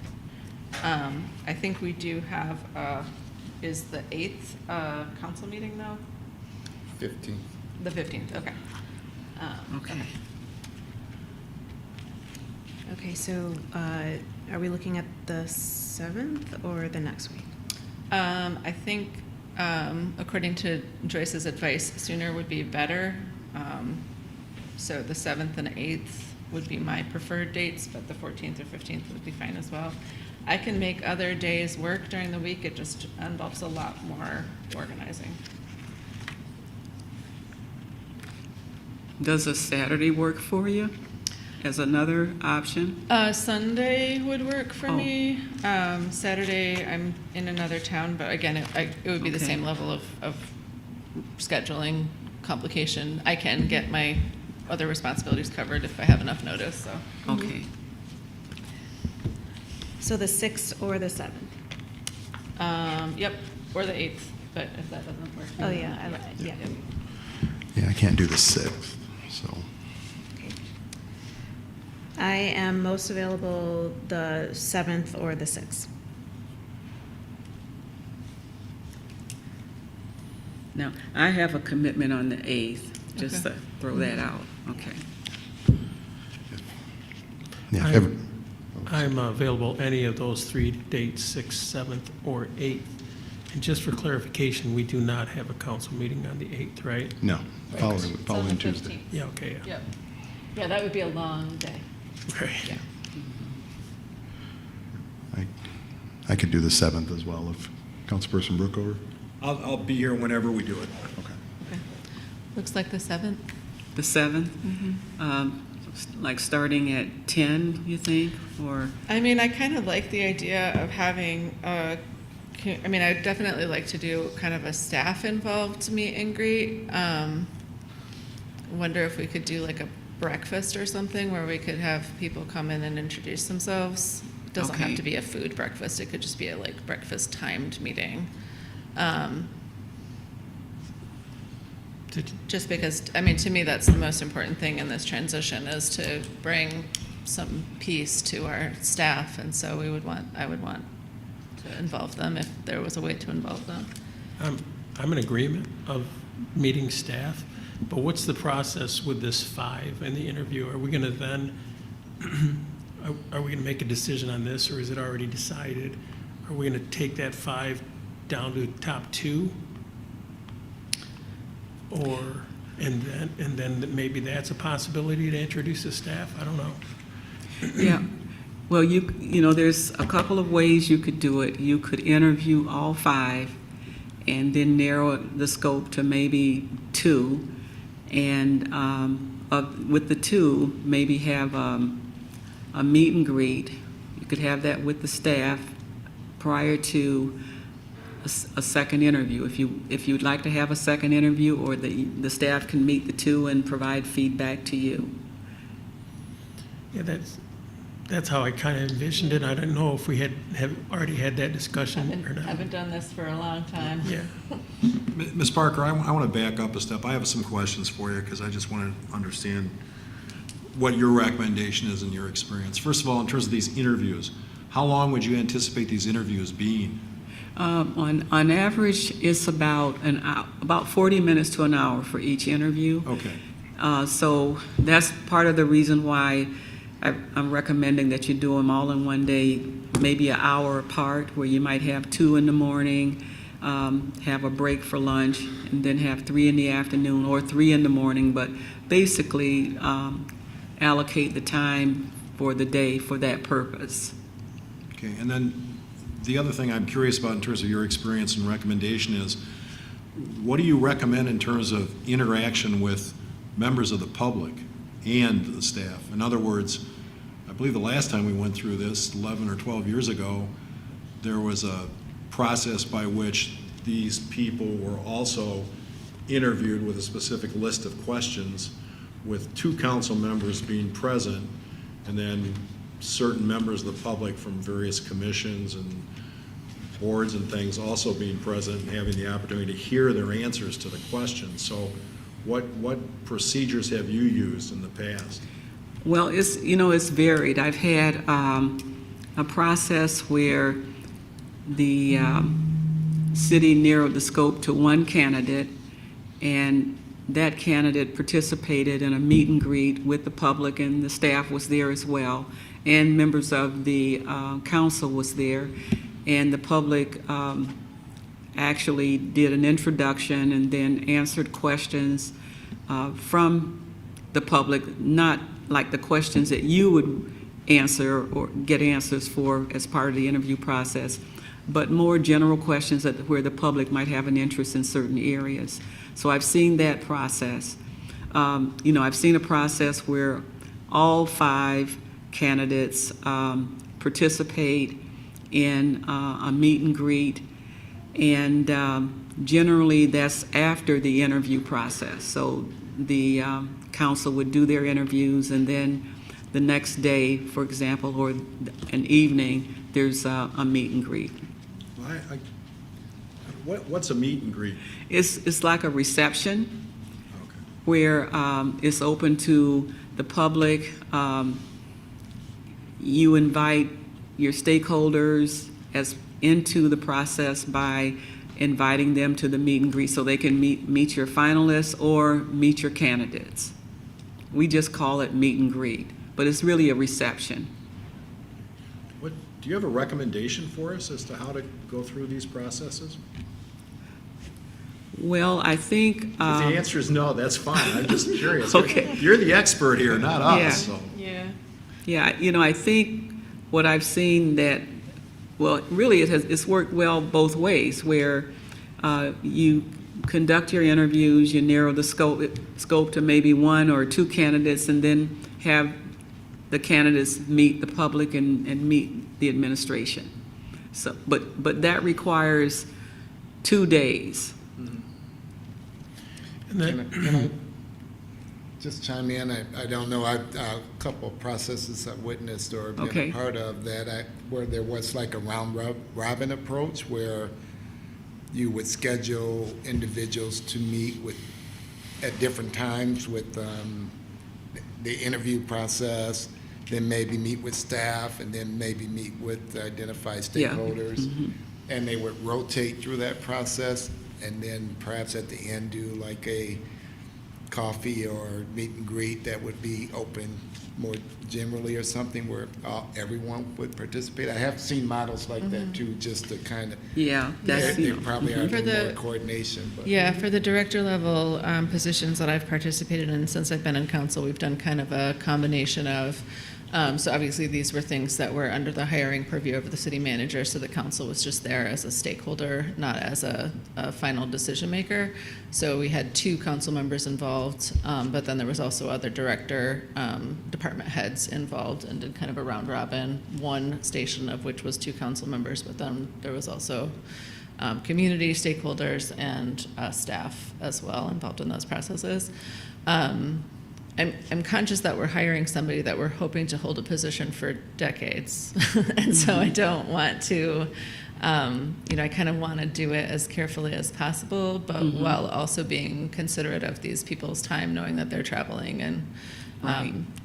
I think we do have, is the 8th council meeting though? 15. The 15th, okay. Okay. Okay, so are we looking at the 7th or the next week? I think, according to Joyce's advice, sooner would be better. So the 7th and 8th would be my preferred dates, but the 14th or 15th would be fine as well. I can make other days work during the week. It just involves a lot more organizing. Does a Saturday work for you as another option? Sunday would work for Oh. me. Saturday, I'm in another town, but again, it would be the Okay. same level of scheduling complication. I can get my other responsibilities covered if I have enough notice, so. Okay. So the 6th or the 7th? Yep, or the 8th, but if that doesn't work. Oh, yeah, yeah. Yeah, I can't do the 6th, so. Okay. I am most available the 7th or the 6th. Now, I have a commitment on the 8th, just Okay. to throw that out. Okay. Yeah, I- every- I'm available any of those 3 dates, 6th, 7th, or 8th. And just for clarification, we do not have a council meeting on the 8th, right? no, following It's on the Tuesday. 15th. Yeah, okay, yeah. Yep. Yeah, that would be a long day. Right. Yeah. I could do the 7th as well if Councilperson Brookover. I'll be here whenever we do it. Okay. Okay. Looks like the 7th. The 7th? Like starting at 10, you think, or? I mean, I kind of like the idea of having, I mean, I'd definitely like to do kind of a staff-involved meet and greet. Wonder if we could do like a breakfast or something where we could have people come in and introduce themselves. Doesn't have Okay. to be a food breakfast. It could just be a like breakfast timed meeting. Did- Just because, I mean, to me, that's the most important thing in this transition is to bring some peace to our staff. And so I would want to involve them if there was a way to involve them. I'm in agreement of meeting staff, but what's the process with this 5 and the interview? Are we going to then, are we going to make a decision on this, or is it already decided? Are we going to take that 5 down to the top 2? Or, and then maybe that's a possibility to introduce the staff? I don't know. Yeah. Well, you know, there's a couple of ways you could do it. You could interview all 5 and then narrow the scope to maybe 2. And with the 2, maybe have a meet and greet. You could have that with the staff prior to a second interview. If you'd like to have a second interview, or the staff can meet the 2 and provide feedback to you. Yeah, that's how I kind of envisioned it. I don't know if we have already had that discussion or not. Haven't done this for a long time. Yeah. Ms. Parker, I want to back up a step. I have some questions for you because I just want to understand what your recommendation is in your experience. First of all, in terms of these interviews, how long would you anticipate these interviews being? On average, it's about 40 minutes to an hour for each interview. Okay. So that's part of the reason why I'm recommending that you do them all in one day, maybe an hour apart, where you might have 2 in the morning, have a break for lunch, and then have 3 in the afternoon or 3 in the morning, but basically allocate the time for the day for that purpose. Okay, and then the other thing I'm curious about in terms of your experience and recommendation is, what do you recommend in terms of interaction with members of the public and the staff? In other words, I believe the last time we went through this, 11 or 12 years ago, there was a process by which these people were also interviewed with a specific list of questions, with 2 council members being present, and then certain members of the public from various commissions and boards and things also being present and having the opportunity to hear their answers to the questions. So what procedures have you used in the past? Well, it's varied. I've had a process where the city narrowed the scope to 1 candidate, and that candidate participated in a meet and greet with the public, and the staff was there as well, and members of the council was there, and the public actually did an introduction and then answered questions from the public, not like the questions that you would answer or get answers for as part of the interview process, but more general questions where the public might have an interest in certain areas. So I've seen that process. I've seen a process where all 5 candidates participate in a meet and greet, and generally that's after the interview process. So the council would do their interviews, and then the next day, for example, or an evening, there's a meet and greet. What's a meet and greet? It's like a reception Okay. where it's open to the public. You invite your stakeholders into the process by inviting them to the meet and greet so they can meet your finalists or meet your candidates. We just call it meet and greet, but it's really a reception. Do you have a recommendation for us as to how to go through these processes? Well, I think. If the answer is no, that's fine. I'm just curious. Okay. You're the expert here, not us. Yeah. So. Yeah, I think what I've seen that, well, really it's worked well both ways, where you conduct your interviews, you narrow the scope to maybe 1 or 2 candidates, and then have the candidates meet the public and meet the administration. So, but that requires 2 days. And that, Can I just chime in? I don't know, a couple of processes I've witnessed or been Okay. a part of that where there was like a round robin approach where you would schedule individuals to meet at different times with the interview process, then maybe meet with staff, and then maybe meet with identified stakeholders. Mm-hmm. And they would rotate through that process, and then perhaps at the end do like a coffee or meet and greet that would be open more generally or something where everyone would participate. I have seen models like that too, just to kind of, Yeah, that's, there probably are a For little the- more coordination. But Yeah, for the director level positions that I've participated in since I've been in council, we've done kind of a combination of, so obviously these were things that were under the hiring purview of the city manager, so the council was just there as a stakeholder, not as a final decision maker. So we had 2 council members involved, but then there was also other director, department heads involved, and did kind of a round robin, 1 station of which was 2 council members, but then there was also community stakeholders and staff as well involved in those processes. I'm conscious that we're hiring somebody that we're hoping to hold a position for decades. And so I don't want to, I kind of want to do it as carefully as possible, but while also being considerate of these people's time, knowing that they're traveling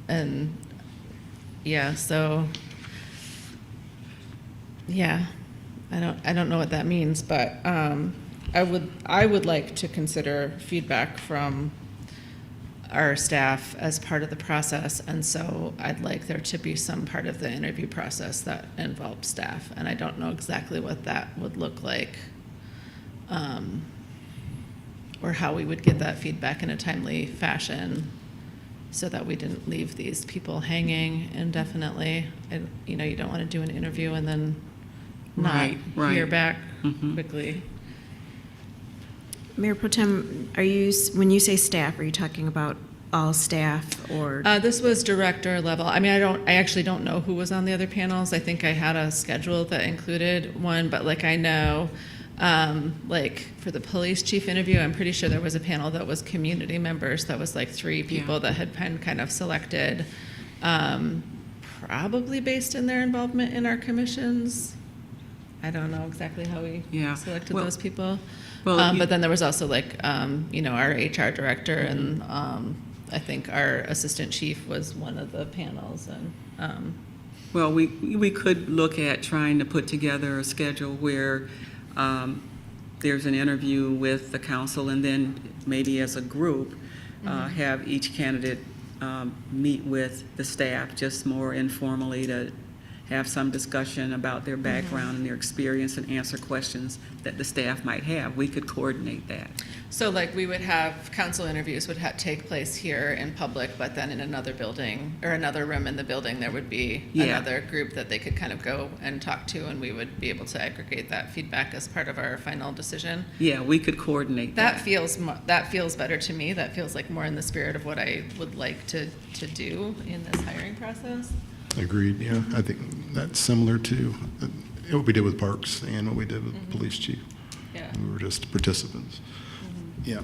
and yeah, so, yeah, I don't know what that means, but I would like to consider feedback from our staff as part of the process, and so I'd like there to be some part of the interview process that involved staff, and I don't know exactly what that would look like, or how we would get that feedback in a timely fashion so that we didn't leave these people hanging indefinitely. And, you know, you don't want to do an interview and then not Right. hear back Mhm. quickly. Mayor Pro Tem, when you say staff, are you talking about all staff or? This was director level. I mean, I actually don't know who was on the other panels. I think I had a schedule that included one, but like I know, like for the police chief interview, I'm pretty sure there was a panel that was community members. That was like 3 people Yeah. that had been kind of selected, probably based in their involvement in our commissions. I don't know exactly how we Yeah. selected Well- those people. Well, But then there was also like, you know, our HR director and I think our assistant chief was one of the panels and, Well, we could look at trying to put together a schedule where there's an interview with the council, and then maybe as a group, have each candidate meet with the staff, just more informally, to have some discussion about their background and their experience and answer questions that the staff might have. We could coordinate that. so like we would have council interviews would take place here in public, but then in another building or another room in the building, there would be Yeah. another group that they could kind of go and talk to, and we would be able to aggregate that feedback as part of our final decision. Yeah, we could coordinate That that. feels better to me. That feels like more in the spirit of what I would like to do in this hiring process. Agreed, yeah. I think that's similar to what we did with parks and what we did with police chief. Yeah. We were just participants. Yeah.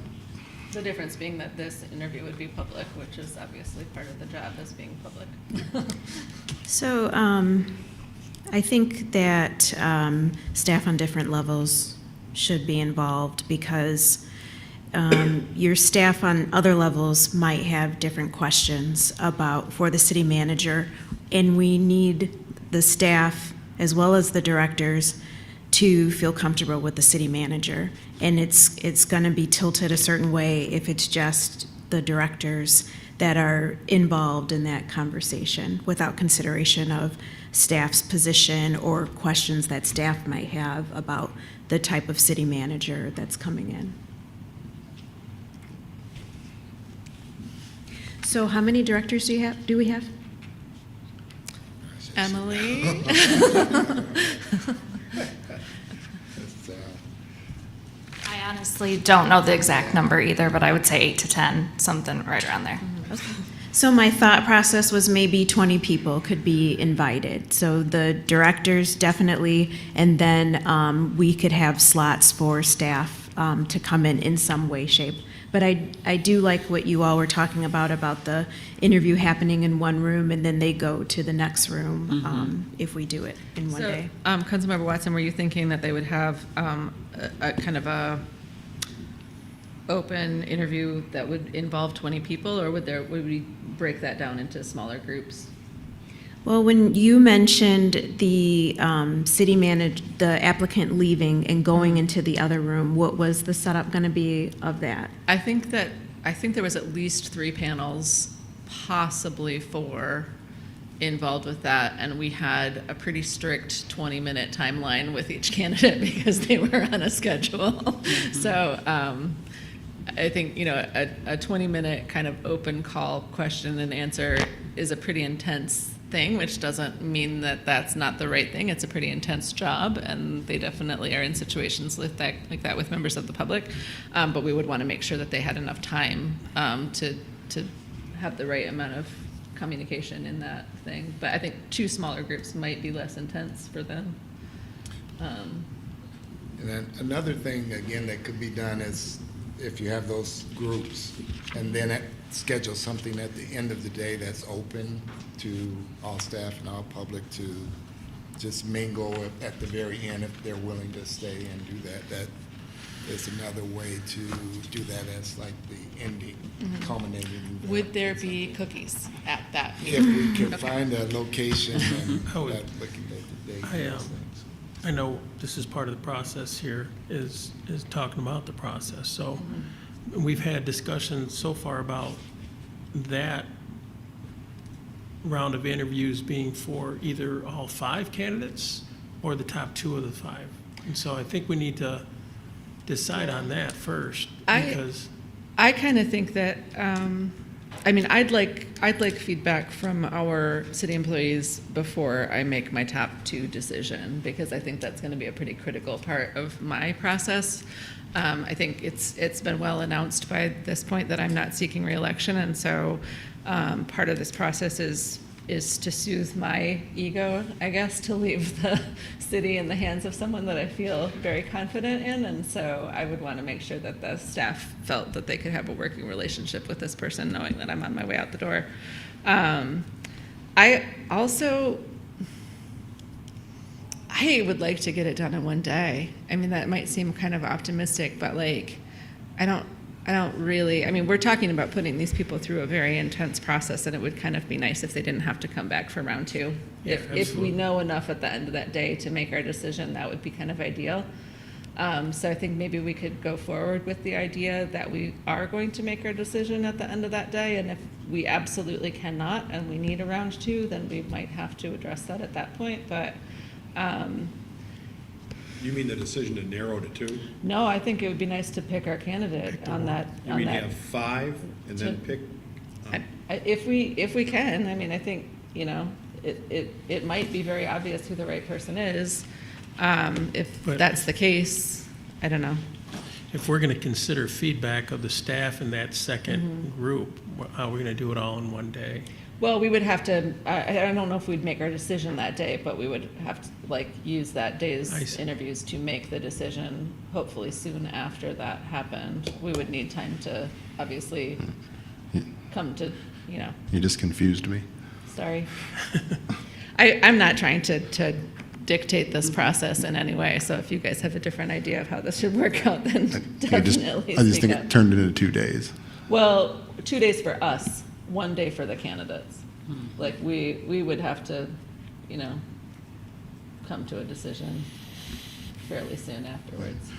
The difference being that this interview would be public, which is obviously part of the job as being public. So I think that staff on different levels should be involved because your staff on other levels might have different questions for the city manager, and we need the staff as well as the directors to feel comfortable with the city manager. And it's going to be tilted a certain way if it's just the directors that are involved in that conversation without consideration of staff's position or questions that staff might have about the type of city manager that's coming in. So how many directors do we have? Emily? I honestly don't know the exact number either, but I would say 8 to 10, something right around there. So my thought process was maybe 20 people could be invited. So the directors definitely, and then we could have slots for staff to come in some way, shape. But I do like what you all were talking about the interview happening in one room and then they go to the next room if we do it in one day. Councilmember Watson, were you thinking that they would have a kind of a open interview that would involve 20 people, or would we break that down into smaller groups? Well, when you mentioned the city manager, the applicant leaving and going into the other room, what was the setup going to be of that? I think there was at least 3 panels, possibly 4, involved with that, and we had a pretty strict 20-minute timeline with each candidate because they were on a schedule. So I think, you know, a 20-minute kind of open call question and answer is a pretty intense thing, which doesn't mean that that's not the right thing. It's a pretty intense job, and they definitely are in situations like that with members of the public. But we would want to make sure that they had enough time to have the right amount of communication in that thing. But I think 2 smaller groups might be less intense for them. And then another thing, again, that could be done is if you have those groups and then schedule something at the end of the day that's open to all staff and all public to just mingle at the very end if they're willing to stay and do that. That is another way to do that as like the ending, culminating. event. Would there be cookies at that If meeting? we could find a location and I would- looking at the date. I, and those things. I know this is part of the process here, is talking about the process. So we've had discussions so far about that round of interviews being for either all 5 candidates or the top 2 of the 5. And so I think we need to decide on that first, because I kind of think that, I mean, I'd like feedback from our city employees before I make my top 2 decision, because I think that's going to be a pretty critical part of my process. I think it's been well announced by this point that I'm not seeking reelection, and so part of this process is to soothe my ego, I guess, to leave the city in the hands of someone that I feel very confident in. And so I would want to make sure that the staff felt that they could have a working relationship with this person, knowing that I'm on my way out the door. I would like to get it done in one day. I mean, that might seem kind of optimistic, but like, I don't really, I mean, we're talking about putting these people through a very intense process, and it would kind of be nice if they didn't have to come back for round 2. Yeah, If we absolutely. know enough at the end of that day to make our decision, that would be kind of ideal. So I think maybe we could go forward with the idea that we are going to make our decision at the end of that day, and if we absolutely cannot and we need a round 2, then we might have to address that at that point, but You mean the decision to narrow to 2? no, I think it would be nice to pick our candidate on that. You on mean that. have 5 and then pick? If we can, I mean, I think, you know, it might be very obvious who the right person is. If But- that's the case, I don't know. if we're going to consider feedback of the staff in that second group, how are we going to do it all in one day? Well, we would have to, I don't know if we'd make our decision that day, but we would have to, like, use that I day's see. interviews to make the decision, hopefully soon after that happened. We would need time to, obviously, come to, you know, You just confused me. sorry. I'm not trying to dictate this process in any way, so if you guys have a different idea of how this should work out, then I just definitely think speak up. it turned into 2 days. Well, 2 days for us, 1 day for the candidates. Like, we would have to, you know, come to a decision fairly soon afterwards.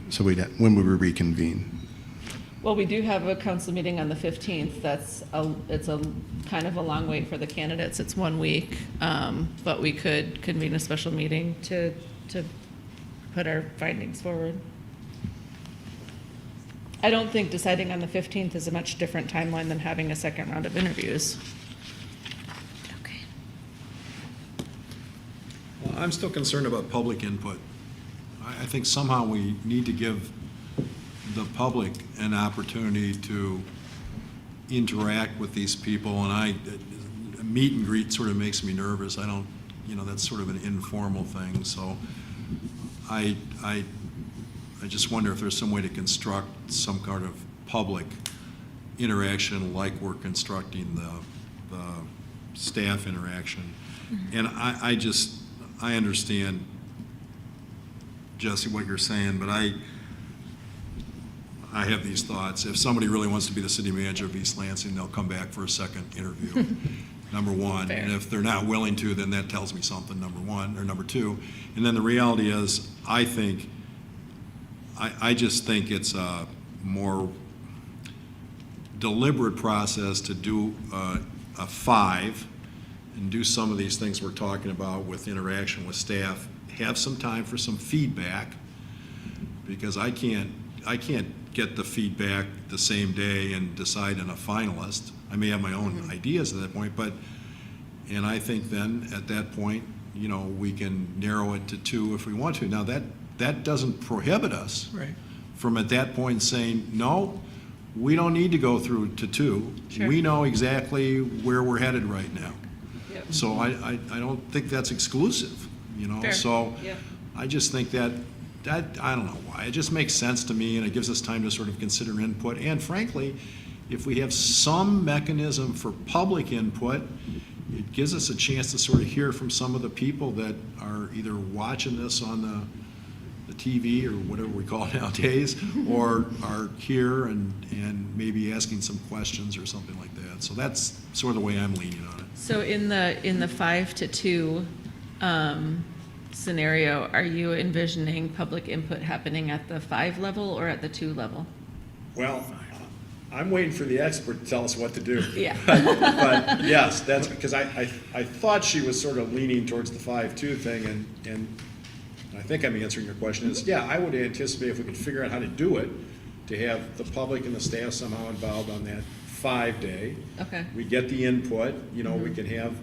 So when would we reconvene? Well, we do have a council meeting on the 15th. It's a kind of a long wait for the candidates. It's 1 week. But we could convene a special meeting to put our findings forward. I don't think deciding on the 15th is a much different timeline than having a second round of interviews. Okay. Well, I'm still concerned about public input. I think somehow we need to give the public an opportunity to interact with these people, and a meet and greet sort of makes me nervous. I don't, that's sort of an informal thing, so I just wonder if there's some way to construct some kind of public interaction like we're constructing the staff interaction. And I understand, Jesse, what you're saying, but I have these thoughts. If somebody really wants to be the city manager of East Lansing, they'll come back for a second interview, number one. Fair. And if they're not willing to, then that tells me something, number one, or number two. And then the reality is, I just think it's a more deliberate process to do a 5 and do some of these things we're talking about with interaction with staff, have some time for some feedback, because I can't get the feedback the same day and decide on a finalist. I may have my own ideas at that point, and I think then at that point, we can narrow it to 2 if we want to. Now that doesn't prohibit us Right. from at that point saying, no, we don't need to go through to 2. Sure. We know exactly where we're headed right now. Yep. So I don't think that's exclusive, Fair. So Yep. I just think that I don't know why. It just makes sense to me, and it gives us time to sort of consider input. And frankly, if we have some mechanism for public input, it gives us a chance to sort of hear from some of the people that are either watching this on the TV or whatever we call it nowadays, or are here and maybe asking some questions or something like that. So that's sort of the way I'm leaning on it. So in the 5 to 2 scenario, are you envisioning public input happening at the 5 level or at the 2 level? Well, I'm waiting for the expert to tell us what to do. Yeah. But yes, that's because I thought she was sort of leaning towards the 5-2 thing, and I think I'm answering your question is, yeah, I would anticipate if we could figure out how to do it, to have the public and the staff somehow involved on that 5-day. Okay. We get the input, we can have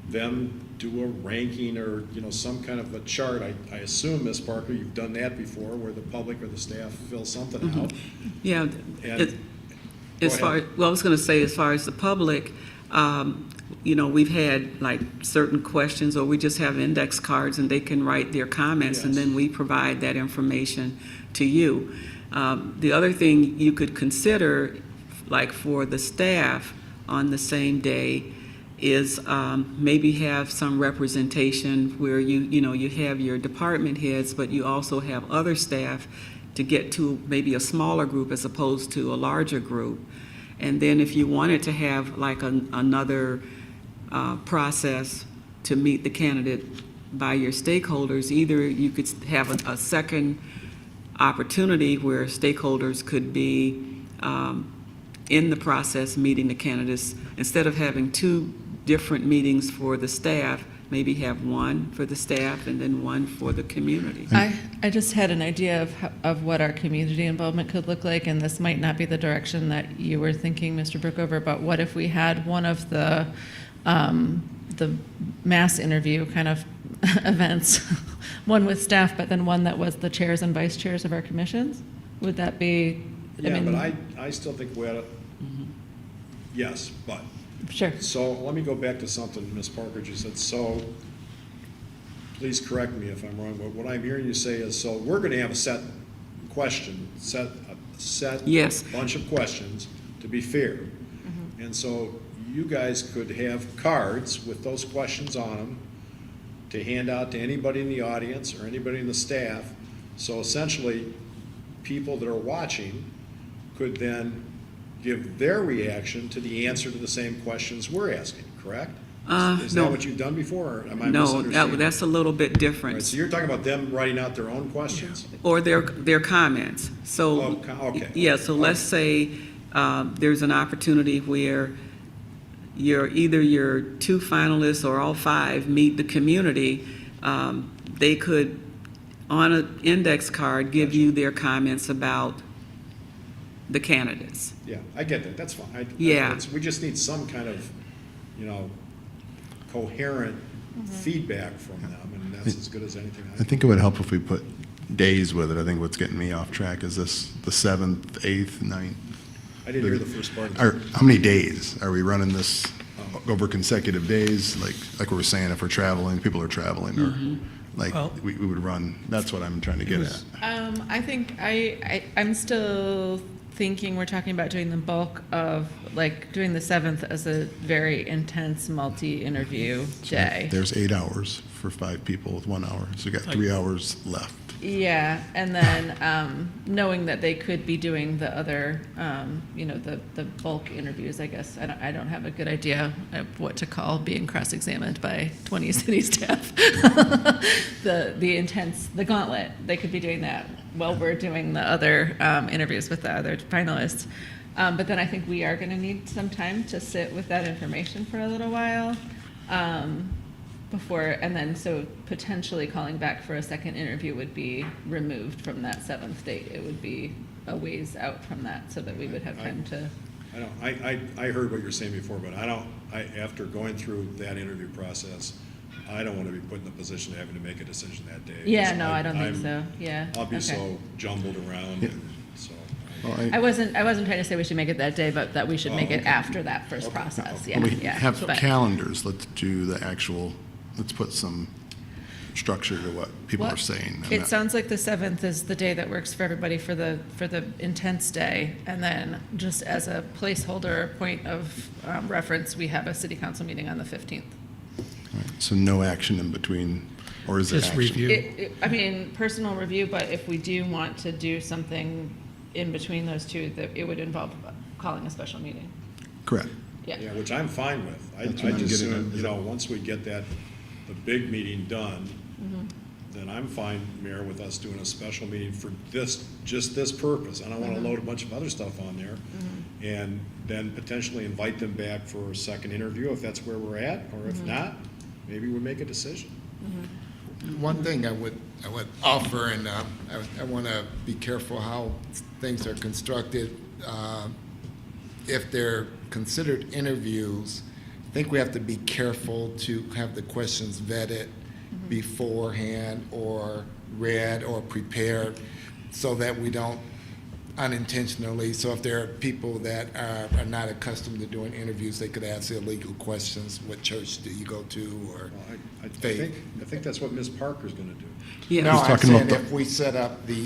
them do a ranking or, some kind of a chart. I assume, Ms. Parker, you've done that before, where the public or the staff fill something out. Yeah. And As Go far, ahead. well, I was going to say, as far as the public, we've had like certain questions, or we just have index cards and they can write their comments, and Yes. then we provide that information to you. The other thing you could consider, like for the staff on the same day, is maybe have some representation where you have your department heads, but you also have other staff to get to maybe a smaller group as opposed to a larger group. And then if you wanted to have like another process to meet the candidate by your stakeholders, either you could have a second opportunity where stakeholders could be in the process meeting the candidates. Instead of having two different meetings for the staff, maybe have one for the staff and then one for the community. I just had an idea of what our community involvement could look like, and this might not be the direction that you were thinking, Mr. Brookover, but what if we had one of the mass interview kind of events, one with staff, but then one that was the chairs and vice chairs of our commissions? Would that be, Yeah, but I still think we ought to, yes, but. Sure. So let me go back to something Ms. Parker just said. So please correct me if I'm wrong, but what I'm hearing you say is, so we're going to have a set question, Yes. bunch of questions to be fair. And so you guys could have cards with those questions on them to hand out to anybody in the audience or anybody in the staff. So essentially, people that are watching could then give their reaction to the answer to the same questions we're asking, correct? Is no. that what you've done before, or am I No, misunderstanding? that's a little bit All right, different. so you're talking about them writing out their own questions? Or their comments. So, Oh, okay. yeah, so let's say there's an opportunity where either your two finalists or all five meet the community. They could, on an index card, give you their comments about the candidates. Yeah, I get that, that's fine. Yeah. We just need some kind of, coherent feedback from them, and that's as good as anything I think it would help if we put days with it. I think what's getting me off track is this, the 7th, 8th, 9th. I didn't hear the first part of that. How many days are we running this over consecutive days? Like we were saying, if we're traveling, people are traveling, or like Well- we would run. That's what I'm trying to get at. I think I'm still thinking we're talking about doing the bulk of, like, doing the 7th as a very intense multi-interview day. There's 8 hours for 5 people with 1 hour, so you got 3 hours left. Yeah, and then knowing that they could be doing the other, the bulk interviews, I guess. I don't have a good idea of what to call being cross-examined by 20 city staff. The gauntlet, they could be doing that while we're doing the other interviews with the other finalists. But then I think we are going to need some time to sit with that information for a little while. Before, and then so potentially calling back for a second interview would be removed from that 7th date. It would be a ways out from that, so that we would have time to. I heard what you were saying before, but after going through that interview process, I don't want to be put in a position of having to make a decision that day. Yeah, 'Cause no, I don't think so. Yeah. I'll be Okay. so jumbled around, Yeah. and so. Well, I wasn't trying to say we should make it that day, but that we should make it okay. after that first Okay. process. When Yeah, we yeah. have But- calendars, let's do the actual. Let's put some structure to what people Well, are saying. I'm It not- sounds like the 7th is the day that works for everybody for the intense day, and then just as a placeholder point of reference, we have a city council meeting on the 15th. Right, so no action in between, or is it Just action? review. I mean, personal review, but if we do want to do something in between those two, that it would involve calling a special meeting. Correct. Yeah. Yeah, which I'm fine with. That's I what I'm just getting assume, at. once we get the big meeting done, then I'm fine, Mayor, with us doing a special meeting for this, just this purpose. I don't want to load a bunch of other stuff on there. And then potentially invite them back for a second interview if that's where we're at, or if not, maybe we make a decision. One thing I would offer, and I want to be careful how things are constructed. If they're considered interviews, I think we have to be careful to have the questions vetted beforehand or read or prepared so that we don't unintentionally, so if there are people that are not accustomed to doing interviews, they could ask illegal questions. What church do you go to, or Well, I faith? think that's what Ms. Parker's going to do. Yeah. No, He's I'm talking saying about the if we set up the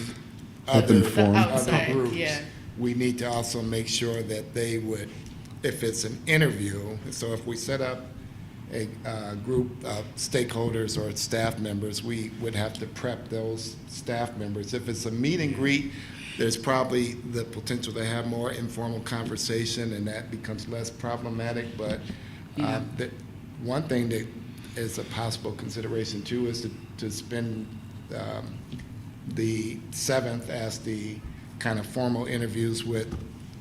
open other, forum. other Outside, groups, yeah. we need to also make sure that they would, if it's an interview, so if we set up a group of stakeholders or staff members, we would have to prep those staff members. If it's a meet and greet, there's probably the potential to have more informal conversation, and that becomes less problematic. But one thing that is a possible consideration too is to spend the 7th as the kind of formal interviews with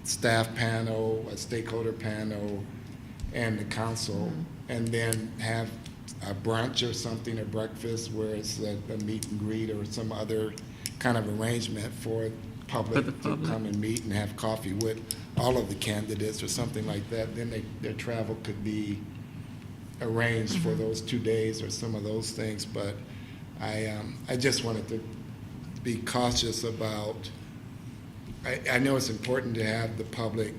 staff panel, a stakeholder panel, and the council, and then have a brunch or something, or breakfast, where it's a meet and greet or some other kind of arrangement for public the to public. come and meet and have coffee with all of the candidates or something like that. Then their travel could be arranged for those 2 days or some of those things. But I just wanted to be cautious about, I know it's important to have the public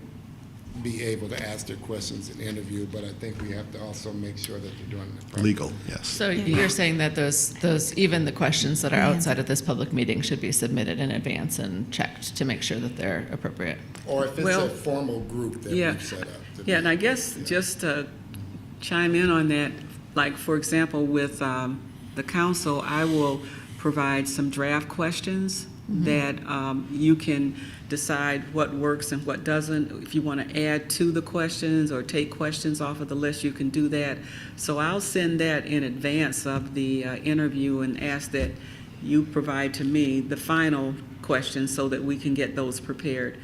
be able to ask their questions in interview, but I think we have to also make sure that they're doing it properly. Legal, yes. So you're saying that those, even the questions that are outside of this public meeting should be submitted in advance and checked to make sure that they're appropriate? Or if it's Well, a formal group that yeah. we've set up. to Yeah, and I be- guess just to chime in on that, like, for example, with the council, I will provide some draft questions that you can decide what works and what doesn't. If you want to add to the questions or take questions off of the list, you can do that. So I'll send that in advance of the interview and ask that you provide to me the final questions so that we can get those prepared.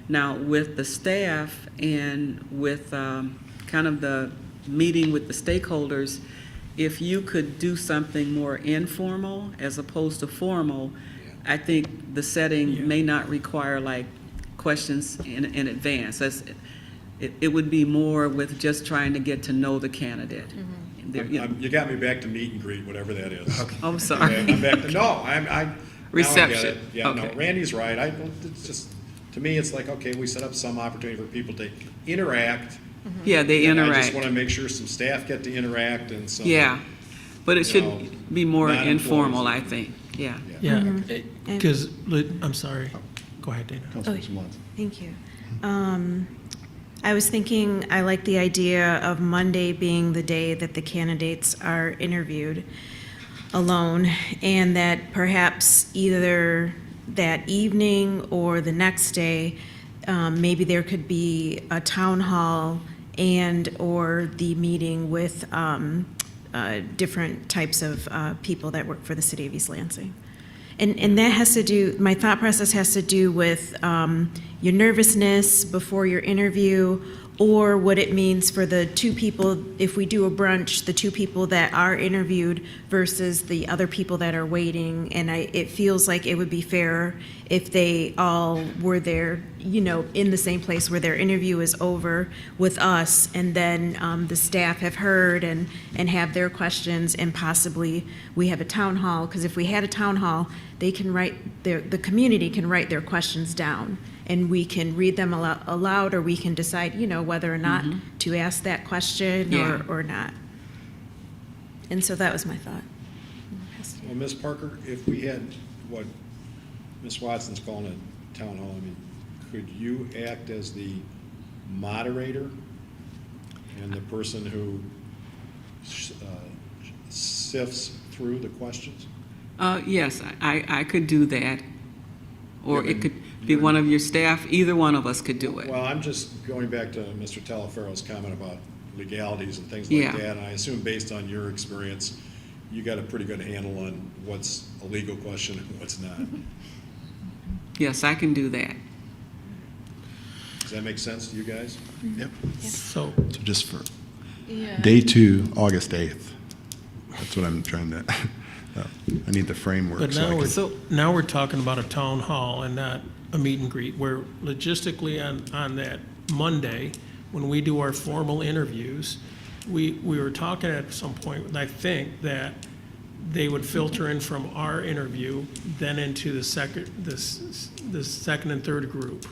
Now, with the staff and with kind of the meeting with the stakeholders, if you could do something more informal as opposed to formal, I think the setting may not require like questions in advance. It would be more with just trying to get to know the candidate. There- you know- You got me back to meet and greet, whatever that is. I'm sorry. I'm back to, no, now I get it. Reception. Yeah, no, Okay. Randy's right. It's just, to me, it's like, okay, we set up some opportunity for people to interact. Yeah, they and I interact. just want to make sure some staff get to interact and some. Yeah, but it you know, should be more non-employees. informal, I think, yeah. Yeah, because, I'm sorry. Go ahead, Dana. Councilperson Watts. Thank you. I was thinking, I like the idea of Monday being the day that the candidates are interviewed alone, and that perhaps either that evening or the next day, maybe there could be a town hall and/or the meeting with different types of people that work for the City of East Lansing. And that has to do, my thought process has to do with your nervousness before your interview, or what it means for the two people, if we do a brunch, the two people that are interviewed versus the other people that are waiting. And it feels like it would be fair if they all were there, you know, in the same place where their interview is over with us, and then the staff have heard and have their questions, and possibly we have a town hall, because if we had a town hall, they can the community can write their questions down, and we can read them aloud, or we can decide, you know, whether or not to ask that question Yeah. or not. And so that was my thought. Well, Ms. Parker, if we had what Ms. Watson's calling a town hall, I mean, could you act as the moderator and the person who sifts through the questions? Yes, I could do that, or Yeah, it but could be one of your staff, either one of us could do it. Well, I'm just going back to Mr. Talafero's comment about legalities and things Yeah. like that, and I assume based on your experience, you got a pretty good handle on what's a legal question and what's not. Yes, I can do that. Does that make sense to you guys? Yep. So, So just for Yeah. day 2, August 8th. That's what I'm trying to, I need the framework. but so I now can- now we're talking about a town hall and not a meet and greet, where logistically on that Monday, when we do our formal interviews, we were talking at some point, and I think that they would filter in from our interview, then into the second and third group,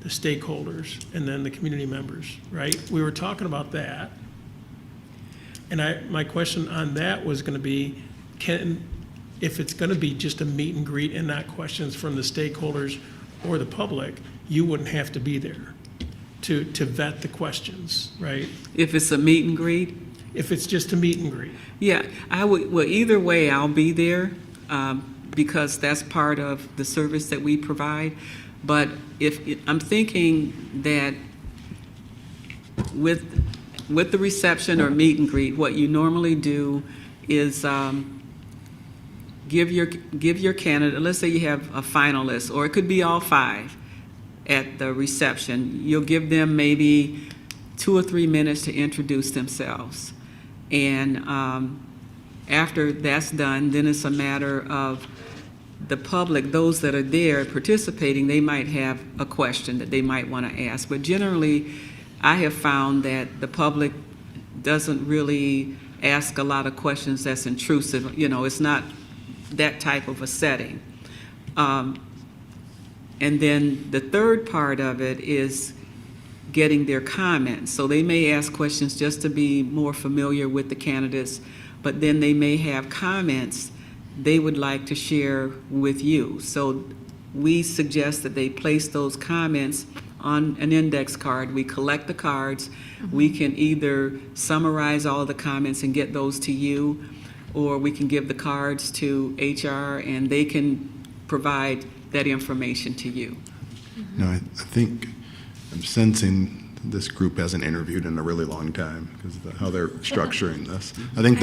the stakeholders, and then the community members, right? We were talking about that. And my question on that was gonna be, if it's gonna be just a meet and greet and not questions from the stakeholders or the public, you wouldn't have to be there to vet the questions, right? If it's a meet and greet, If it's just a meet and greet. yeah, I would, well, either way, I'll be there, because that's part of the service that we provide. But I'm thinking that with the reception or meet and greet, what you normally do is give your candidate, let's say you have a finalist, or it could be all 5 at the reception. You'll give them maybe 2 or 3 minutes to introduce themselves. And after that's done, then it's a matter of the public, those that are there participating, they might have a question that they might want to ask. But generally, I have found that the public doesn't really ask a lot of questions that's intrusive. You know, it's not that type of a setting. And then the third part of it is getting their comments. So they may ask questions just to be more familiar with the candidates, but then they may have comments they would like to share with you. So we suggest that they place those comments on an index card. We collect the cards. We can either summarize all the comments and get those to you, or we can give the cards to HR and they can provide that information to you. No, I think I'm sensing this group hasn't interviewed in a really long time because of how they're structuring this. I think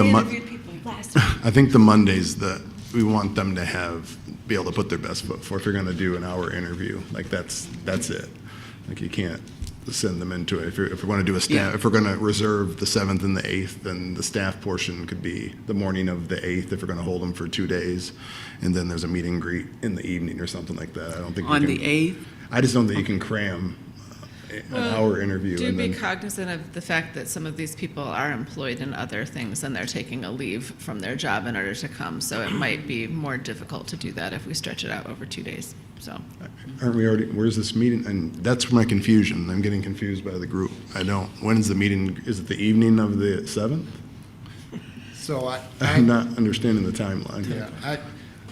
I think the Mondays that we want them to be able to put their best foot forward. If you're going to do an hour interview, like that's it. Like you can't send them into it. If we want to do a staff, if we're going to reserve the 7th and the 8th, then the staff portion could be the morning of the 8th if we're going to hold them for 2 days, and then there's a meet and greet in the evening or something like that. I don't think On the 8th? I just don't think you can cram an hour interview. Do and be then, cognizant of the fact that some of these people are employed in other things and they're taking a leave from their job in order to come. So it might be more difficult to do that if we stretch it out over 2 days. So aren't we already? Where's this meeting? And that's my confusion. I'm getting confused by the group. I don't. When is the meeting? Is it the evening of the 7th? So I'm not understanding the timeline. Yeah,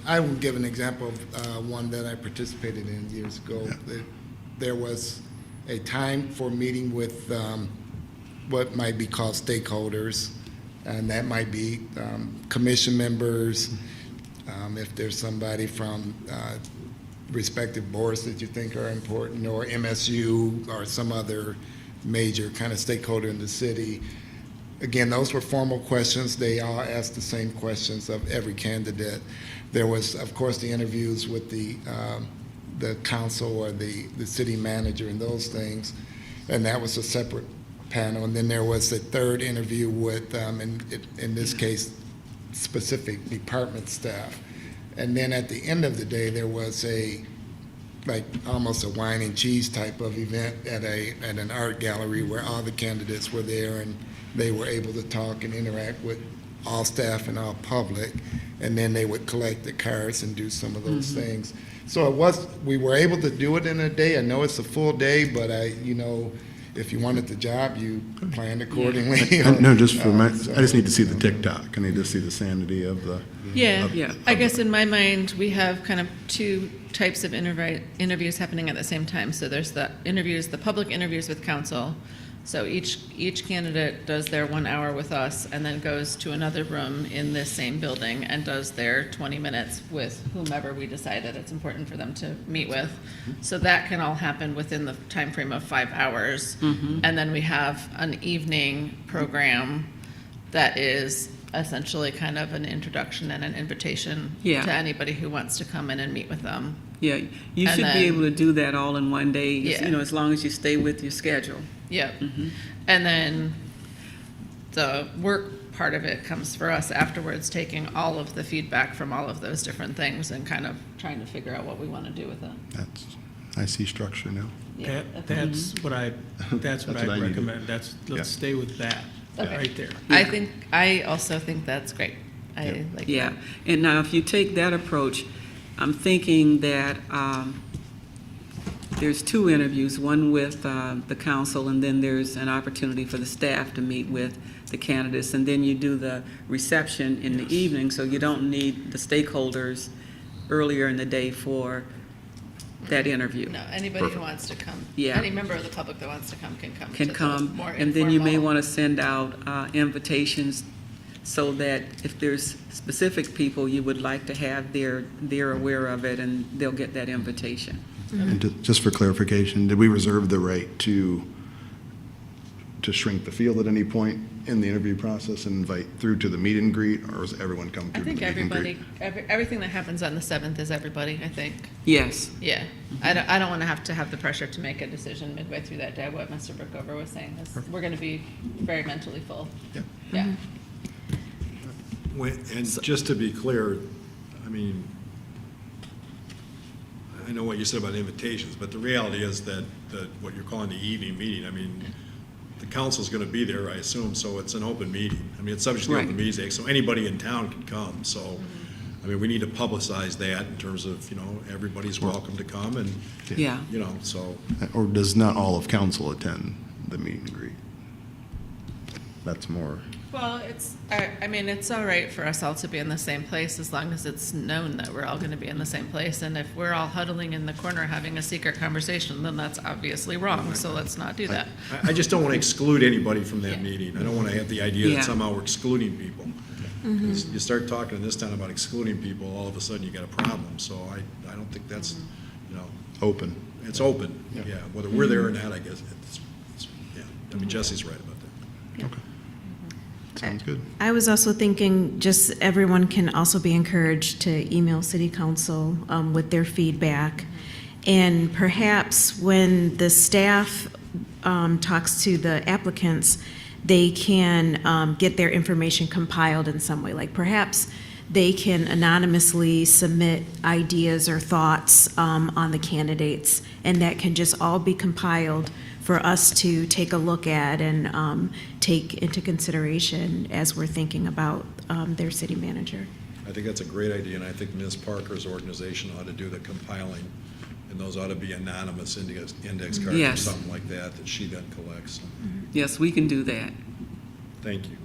I will give an example of one that I participated in years ago. Yeah. There was a time for meeting with what might be called stakeholders, and that might be commission members, if there's somebody from respective boards that you think are important, or MSU, or some other major kind of stakeholder in the city. Again, those were formal questions. They all asked the same questions of every candidate. There was, of course, the interviews with the council or the city manager and those things, and that was a separate panel. And then there was a third interview with, in this case, specific department staff. And then at the end of the day, there was almost a wine and cheese type of event at an art gallery where all the candidates were there and they were able to talk and interact with all staff and all public. And then they would collect the cards and do some of those things. So we were able to do it in a day. I know it's a full day, but if you wanted the job, you planned accordingly. No, just for I just need to see the TikTok. I need to see the sanity of the. yeah, I guess in my mind, we have kind of 2 types of interviews happening at the same time. So there's the public interviews with council. So each candidate does their 1 hour with us and then goes to another room in this same building and does their 20 minutes with whomever we decided it's important for them to meet with. So that can all happen within the time frame of 5 hours. And then we have an evening program that is essentially kind of an introduction and an invitation Yeah. to anybody who wants to come in and meet with them. Yeah, you And should then- be able to do that all in one day, Yeah. you know, as long as you stay with your schedule. Yep. And then the work part of it comes for us afterwards, taking all of the feedback from all of those different things and kind of trying to figure out what we want to do with it. I see structure now. Yeah. That's what I'd That's what I recommend. needed. Let's Yeah. stay with that, Okay. right there. I also think that's great. I like Yeah, that. and now if you take that approach, I'm thinking that there's two interviews, one with the council, and then there's an opportunity for the staff to meet with the candidates, and then you do the reception in the evening, so you don't need the stakeholders earlier in the day for that interview. No, anybody who wants to come, Yeah. any member of the public that wants to come can come. Can to the come, more and then you may informal- want to send out invitations so that if there's specific people you would like to have, they're aware of it and they'll get that invitation. And just for clarification, did we reserve the right to shrink the field at any point in the interview process and invite through to the meet and greet, or is everyone come I through to the think meet and greet? everybody, everything that happens on the 7th is everybody, I think. Yes. Yeah. I don't want to have the pressure to make a decision midway through that day. What Mr. Brookover was saying is we're going to be very mentally full. Yeah. Yeah. And just to be clear, I mean, I know what you said about invitations, but the reality is that what you're calling the evening meeting, I mean, the council's going to be there, I assume, so it's an open meeting. I mean, it's subject to the Open Right. Meetings Act, so anybody in town can come. So, I mean, we need to publicize that in terms of, you know, everybody's welcome to come and, Yeah. you know, so. Or does not all of council attend the meet and greet? That's more, Well, I mean, it's all right for us all to be in the same place as long as it's known that we're all going to be in the same place. And if we're all huddling in the corner having a secret conversation, then that's obviously wrong. So let's not do that. I just don't want to exclude anybody from that meeting. I don't want to have the idea Yeah. that somehow we're excluding people. 'Cause you start talking in this town about excluding people, all of a sudden you got a problem. So I don't think that's, you know, open. it's open. Yeah. Yeah, whether we're there or not, I guess, yeah. I mean, Jesse's right about that. Okay. Sounds good. I was also thinking, just everyone can also be encouraged to email city council with their feedback. And perhaps when the staff talks to the applicants, they can get their information compiled in some way. Like perhaps they can anonymously submit ideas or thoughts on the candidates, and that can just all be compiled for us to take a look at and take into consideration as we're thinking about their city manager. I think that's a great idea, and I think Ms. Parker's organization ought to do the compiling, and those ought to be anonymous index cards or Yes. something like that she then collects. So, Yes, we can do that. thank you.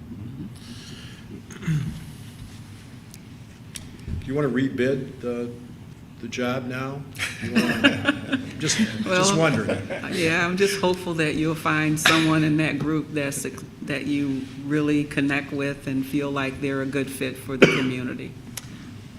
Do you want to rebid the job now? You wanna- Just Well, wondering. Yeah, I'm just hopeful that you'll find someone in that group that you really connect with and feel like they're a good fit for the community.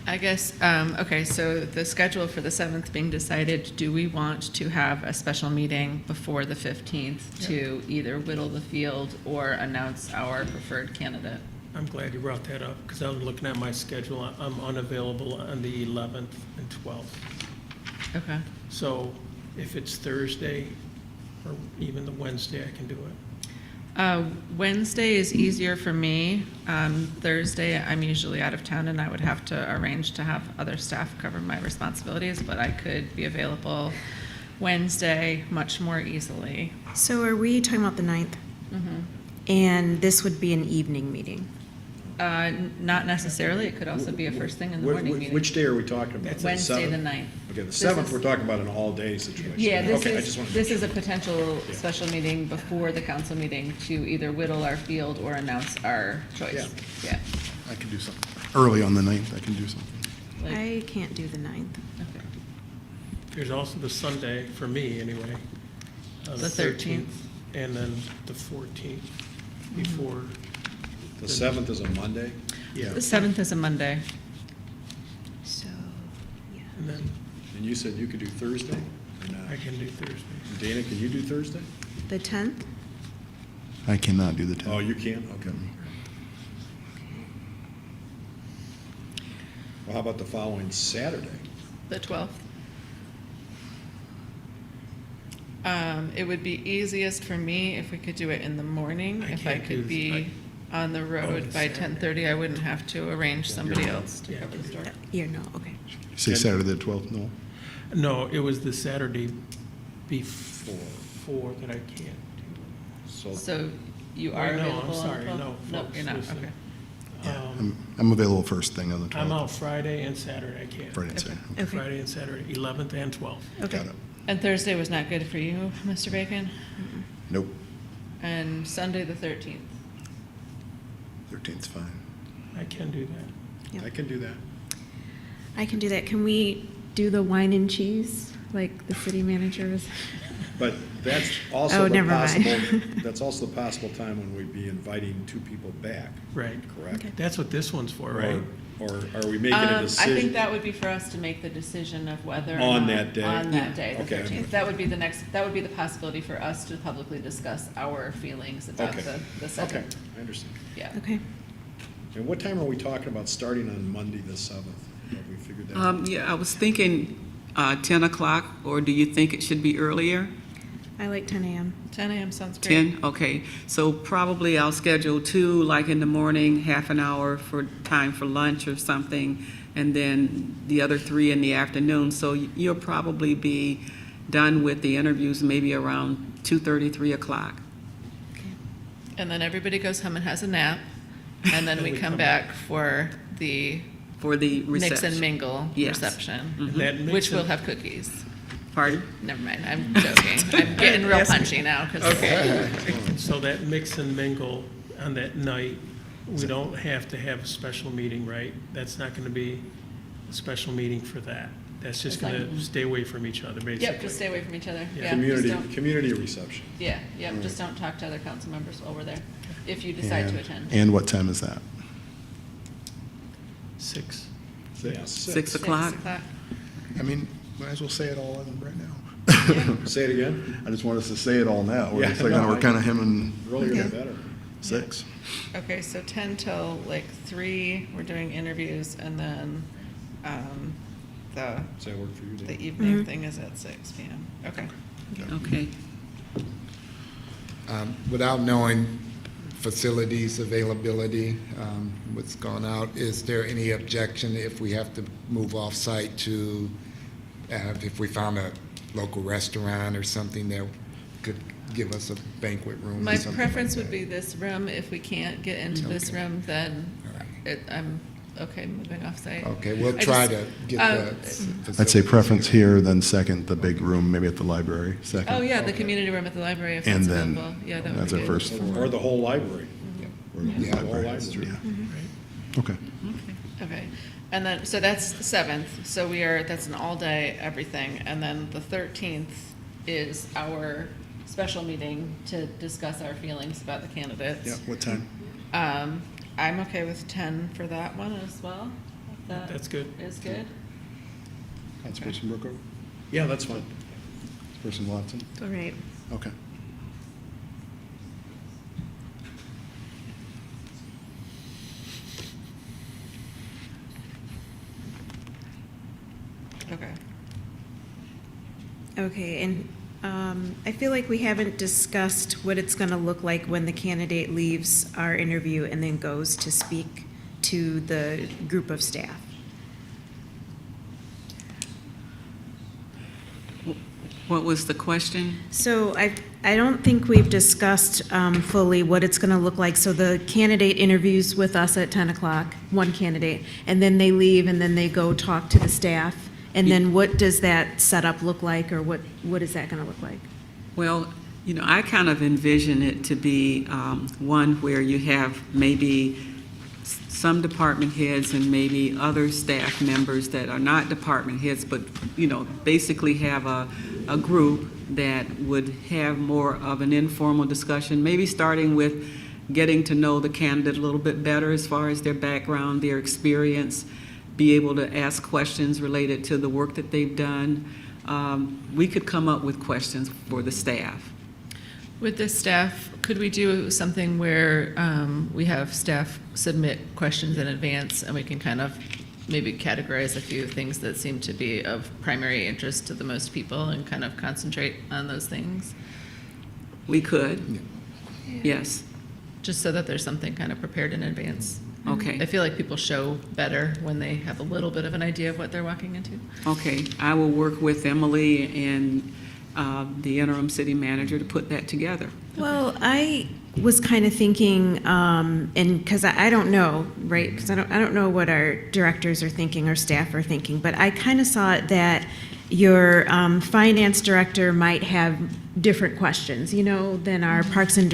I guess, okay, so the schedule for the 7th being decided, do we want to have a special meeting before the 15th to either whittle the field or announce our preferred candidate? I'm glad you brought that up, because I was looking at my schedule. I'm unavailable on the 11th and 12th. Okay. So if it's Thursday or even the Wednesday, I can do it. Wednesday is easier for me. Thursday, I'm usually out of town and I would have to arrange to have other staff cover my responsibilities, but I could be available Wednesday much more easily. So are we talking about the 9th? And this would be an evening meeting? Not necessarily. It could also be a first thing in the morning meeting. Which day are we talking about? Wednesday the 7th? 9th. Okay, the This 7th, is- we're talking about an all-day situation. Yeah, Okay, I just wanted to- this is a potential special meeting before the council meeting to either whittle our field or announce our choice. Yeah. I can do something. Early on the 9th, I can do something. Like- I can't do the 9th. Okay. There's also the Sunday, for me anyway. The 13th. And then the 14th before. The 7th is a Monday? Yeah. The 7th is a Monday. So, yeah. And then And you said you could do Thursday or not? I can do Thursday. Dana, can you do Thursday? The 10th? I cannot do the 10th. Oh, you can? Okay. Well, how about the following Saturday? The 12th. It would be easiest for me if we could do it in the morning. I If I can't do could be on the road by 10:30, I wouldn't have to arrange somebody else to Yeah, I cover can the do store. Yeah, no, okay. Say Saturday the 12th, no? No, it was the Saturday before that I can't do. So you Oh, are no, I'm available on the sorry, 12th? no, No, folks, you're not, listen. okay. I'm available first thing on the 12th. I'm out Friday and Saturday, I can't. Friday and Saturday. Okay. Friday and Saturday, 11th and 12th. Okay. Got it. And Thursday was not good for you, Mr. Bacon? Nope, And Sunday, the 13th? 13th's fine. I can do that. Yep. I can do that. I can do that. Can we do the wine and cheese like the city manager was? But that's also Oh, the never mind. possible, that's also the possible time when we'd be inviting two people back, Right. correct? Okay. That's what this one's for, right? Or are we making a I decision? think that would be for us to make the decision of whether or On not- that day? On that day, the Okay. 13th. That would be the next, that would be the possibility for us to publicly discuss our feelings about Okay. the Okay, second. I understand. Yeah. Okay. And what time are we talking about starting on Monday, the 7th? Have we figured that out? Yeah, I was thinking 10 o'clock, or do you think it should be earlier? I like 10 a.m. 10 a.m. sounds great. 10, okay. So probably I'll schedule 2, like in the morning, half an hour for time for lunch or something, and then the other 3 in the afternoon. So you'll probably be done with the interviews maybe around 2:30, 3 o'clock. And then everybody goes home and has a nap, and then we come back for the For the mix reception. and mingle Yes. reception, And that mix which will and- have cookies. Pardon? Never mind, I'm joking. I'm getting real punchy now, because. So that mix and mingle on that night, we don't have to have a special meeting, right? That's not gonna be a special meeting for that. That's just It's like- gonna stay away from each other, basically. Yep, just stay away from each other. Yeah. Yeah, Community, just don't- community reception. Yeah, yep, just don't talk to other council members while we're there, if you decide to And- attend. And what time is that? 6. Yeah, 6 o'clock? 6 o'clock. I mean, might as well say it all in right now. Say it again? I just want us to say it all now. We're Yeah, just like, no, we're I- kind of hemming Earlier the Okay. better. 6. Okay, so 10 till like 3, we're doing interviews, and then the Does that work for you, the Dave? evening thing is at 6 p.m. Okay. Okay. Without knowing facilities availability, what's gone out, is there any objection if we have to move off-site to, if we found a local restaurant or something that could give us a banquet room or My something preference like would that? be this room. If we can't get into this Okay. room, then All right. I'm okay moving off-site. Okay, we'll I try just- to get um, the. I'd say facilities. preference here, then second, the big room, maybe at the library, second. Oh, yeah, the community room at the library, if And that's then, available. Yeah, that would that's be our good. first. Or the whole library. Or the Yeah. library, That's true. yeah. Okay. Okay, and then, so that's the 7th, so that's an all-day everything, and then the 13th is our special meeting to discuss our feelings about the candidates. Yeah, what time? I'm okay with 10 for that one as well. if that That's good. Is good. Councilperson Brookover? Yeah, that's fine. Councilperson Watson? All right. Okay. Okay. Okay, and I feel like we haven't discussed what it's going to look like when the candidate leaves our interview and then goes to speak to the group of staff. What was the question? So I don't think we've discussed fully what it's going to look like. So the candidate interviews with us at 10 o'clock, one candidate, and then they leave and then they go talk to the staff. And then what does that setup look like, or what is that going to look like? Well, I kind of envision it to be one where you have maybe some department heads and maybe other staff members that are not department heads, but, basically have a group that would have more of an informal discussion, maybe starting with getting to know the candidate a little bit better as far as their background, their experience, be able to ask questions related to the work that they've done. We could come up with questions for the staff. With the staff, could we do something where we have staff submit questions in advance and we can kind of maybe categorize a few things that seem to be of primary interest to the most people and kind of concentrate on those things, We could. Yes. just so that there's something kind of prepared in advance. Okay. I feel like people show better when they have a little bit of an idea of what they're walking into. Okay, I will work with Emily and the interim city manager to put that together. Well, I was kind of thinking, and because I don't know, right? Because I don't know what our directors are thinking, our staff are thinking, but I kind of saw it that your finance director might have different questions, you know, than our Parks and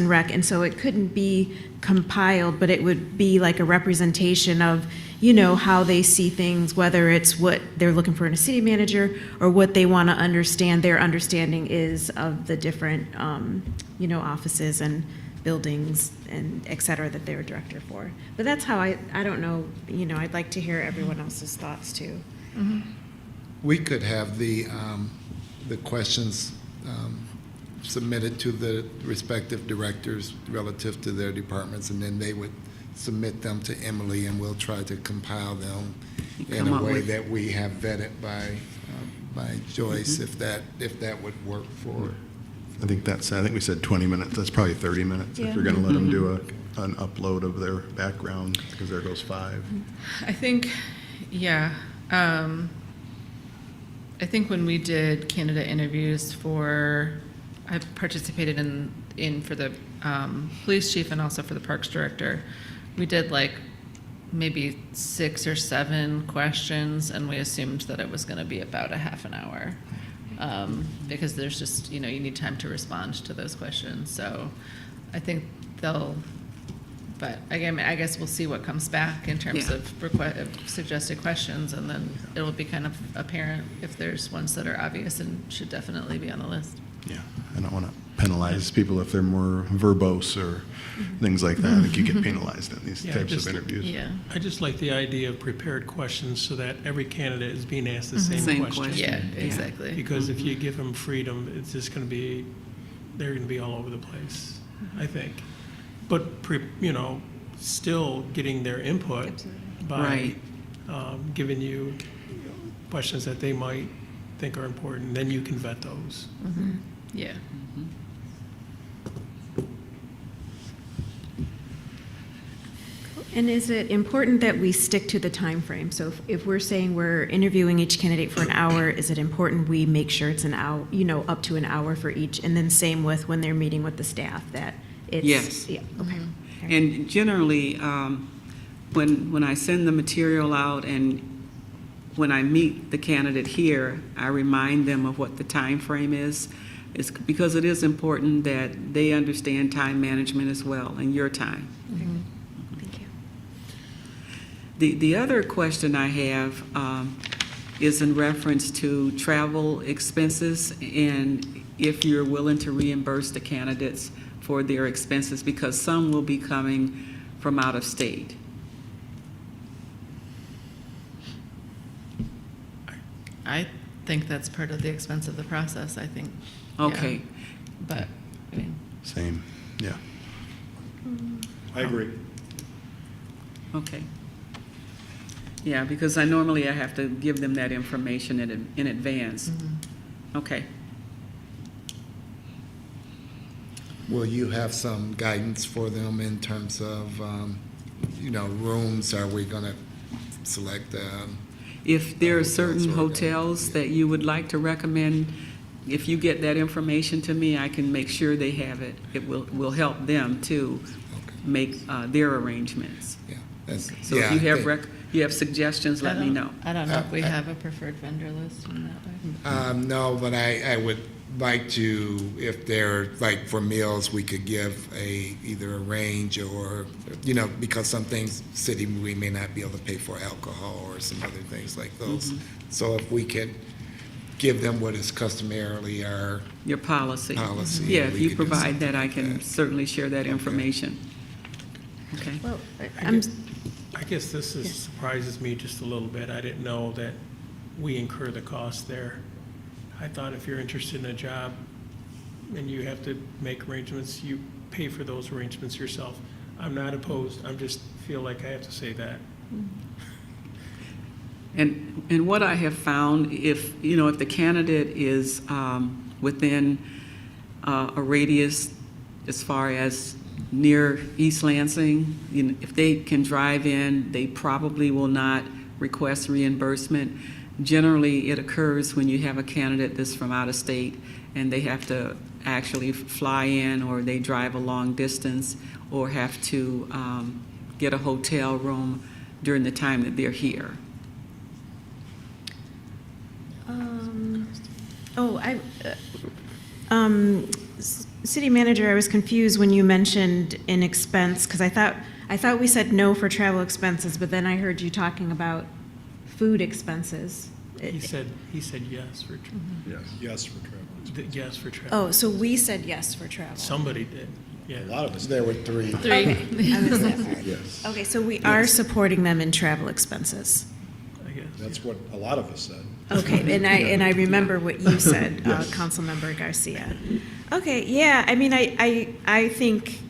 Rec, and so it couldn't be compiled, but it would be like a representation of, you know, how they see things, whether it's what they're looking for in a city manager or what they want to understand, their understanding is of the different, you know, offices and buildings and et cetera that they're a director for. But that's how I don't know, you know, I'd like to hear everyone else's thoughts too. We could have the questions submitted to the respective directors relative to their departments, and then they would submit them to Emily, and we'll try to compile them in Come a up way with- that we have vetted by Joyce, if that would work for. I think we said 20 minutes. That's probably 30 minutes if Yeah. you're going to let them do an upload of their background, because there goes 5. I think, yeah. I think when we did candidate interviews I participated in for the police chief and also for the parks director. We did like maybe 6 or 7 questions, and we assumed that it was going to be about a half an hour. Because there's just, you know, you need time to respond to those questions. So I think but again, I guess we'll see what comes back in terms Yeah. of suggested questions, and then it'll be kind of apparent if there's ones that are obvious and should definitely be on the list. Yeah, I don't want to penalize people if they're more verbose or things like that. I think you get penalized in these Yeah, types just- of interviews. Yeah. I just like the idea of prepared questions so that every candidate is being asked the same Same question. question. Yeah, Yeah. exactly. Because if you give them freedom, it's just going to be, they're going to be all over the place, I think. But, you know, still getting their input by Right. giving you questions that they might think are important, then you can vet those. Yeah. And is it important that we stick to the time frame? So if we're saying we're interviewing each candidate for an hour, is it important we make sure it's an hour, you know, up to an hour for each? And then same with when they're meeting with the staff, that it's. Yes. Yeah, okay. And generally, when I send the material out and when I meet the candidate here, I remind them of what the time frame is. It's because it is important that they understand time management as well, and your time. Thank you. The other question I have is in reference to travel expenses, and if you're willing to reimburse the candidates for their expenses, because some will be coming from out of state. I think that's part of the expense of the process, I think. Okay. Yeah. But, I mean, Same, yeah. I agree. Okay. Yeah, because I have to give them that information in advance. Okay. Will you have some guidance for them in terms of, rooms? Are we going to select? If there are certain hotels hotels that you would like to recommend, if you get that information to me, I can make sure they have it. It will help them to make their arrangements. Yeah. So if you have suggestions, let me know. I don't know if we have a preferred vendor list in that way. No, but I would like to, if they're, like, for meals, we could give either a range or, because some things, city, we may not be able to pay for alcohol or some other things like those. So if we could give them what is customarily our Your policy. policy. Yeah, if we you could do provide something that, I like can that. certainly share that information. Okay. Well, I guess this surprises me just a little bit. I didn't know that we incur the cost there. I thought if you're interested in a job and you have to make arrangements, you pay for those arrangements yourself. I'm not opposed, I'm just feel like I have to say that. And what I have found, if the candidate is within a radius as far as near East Lansing, if they can drive in, they probably will not request reimbursement. Generally, it occurs when you have a candidate that's from out of state and they have to actually fly in, or they drive a long distance, or have to get a hotel room during the time that they're here. City Manager, I was confused when you mentioned an expense, because I thought we said no for travel expenses, but then I heard you talking about food expenses. He said yes for, Yes for travel. yes for travel. Oh, so we said yes for travel. Somebody did, yeah. A lot of us. There were three. Okay, I missed that part. Yes. Okay, so we are supporting them in travel expenses. I guess. That's what a lot of us said. Okay, and I remember what you said, Councilmember Garcia. Okay, yeah, I mean, I think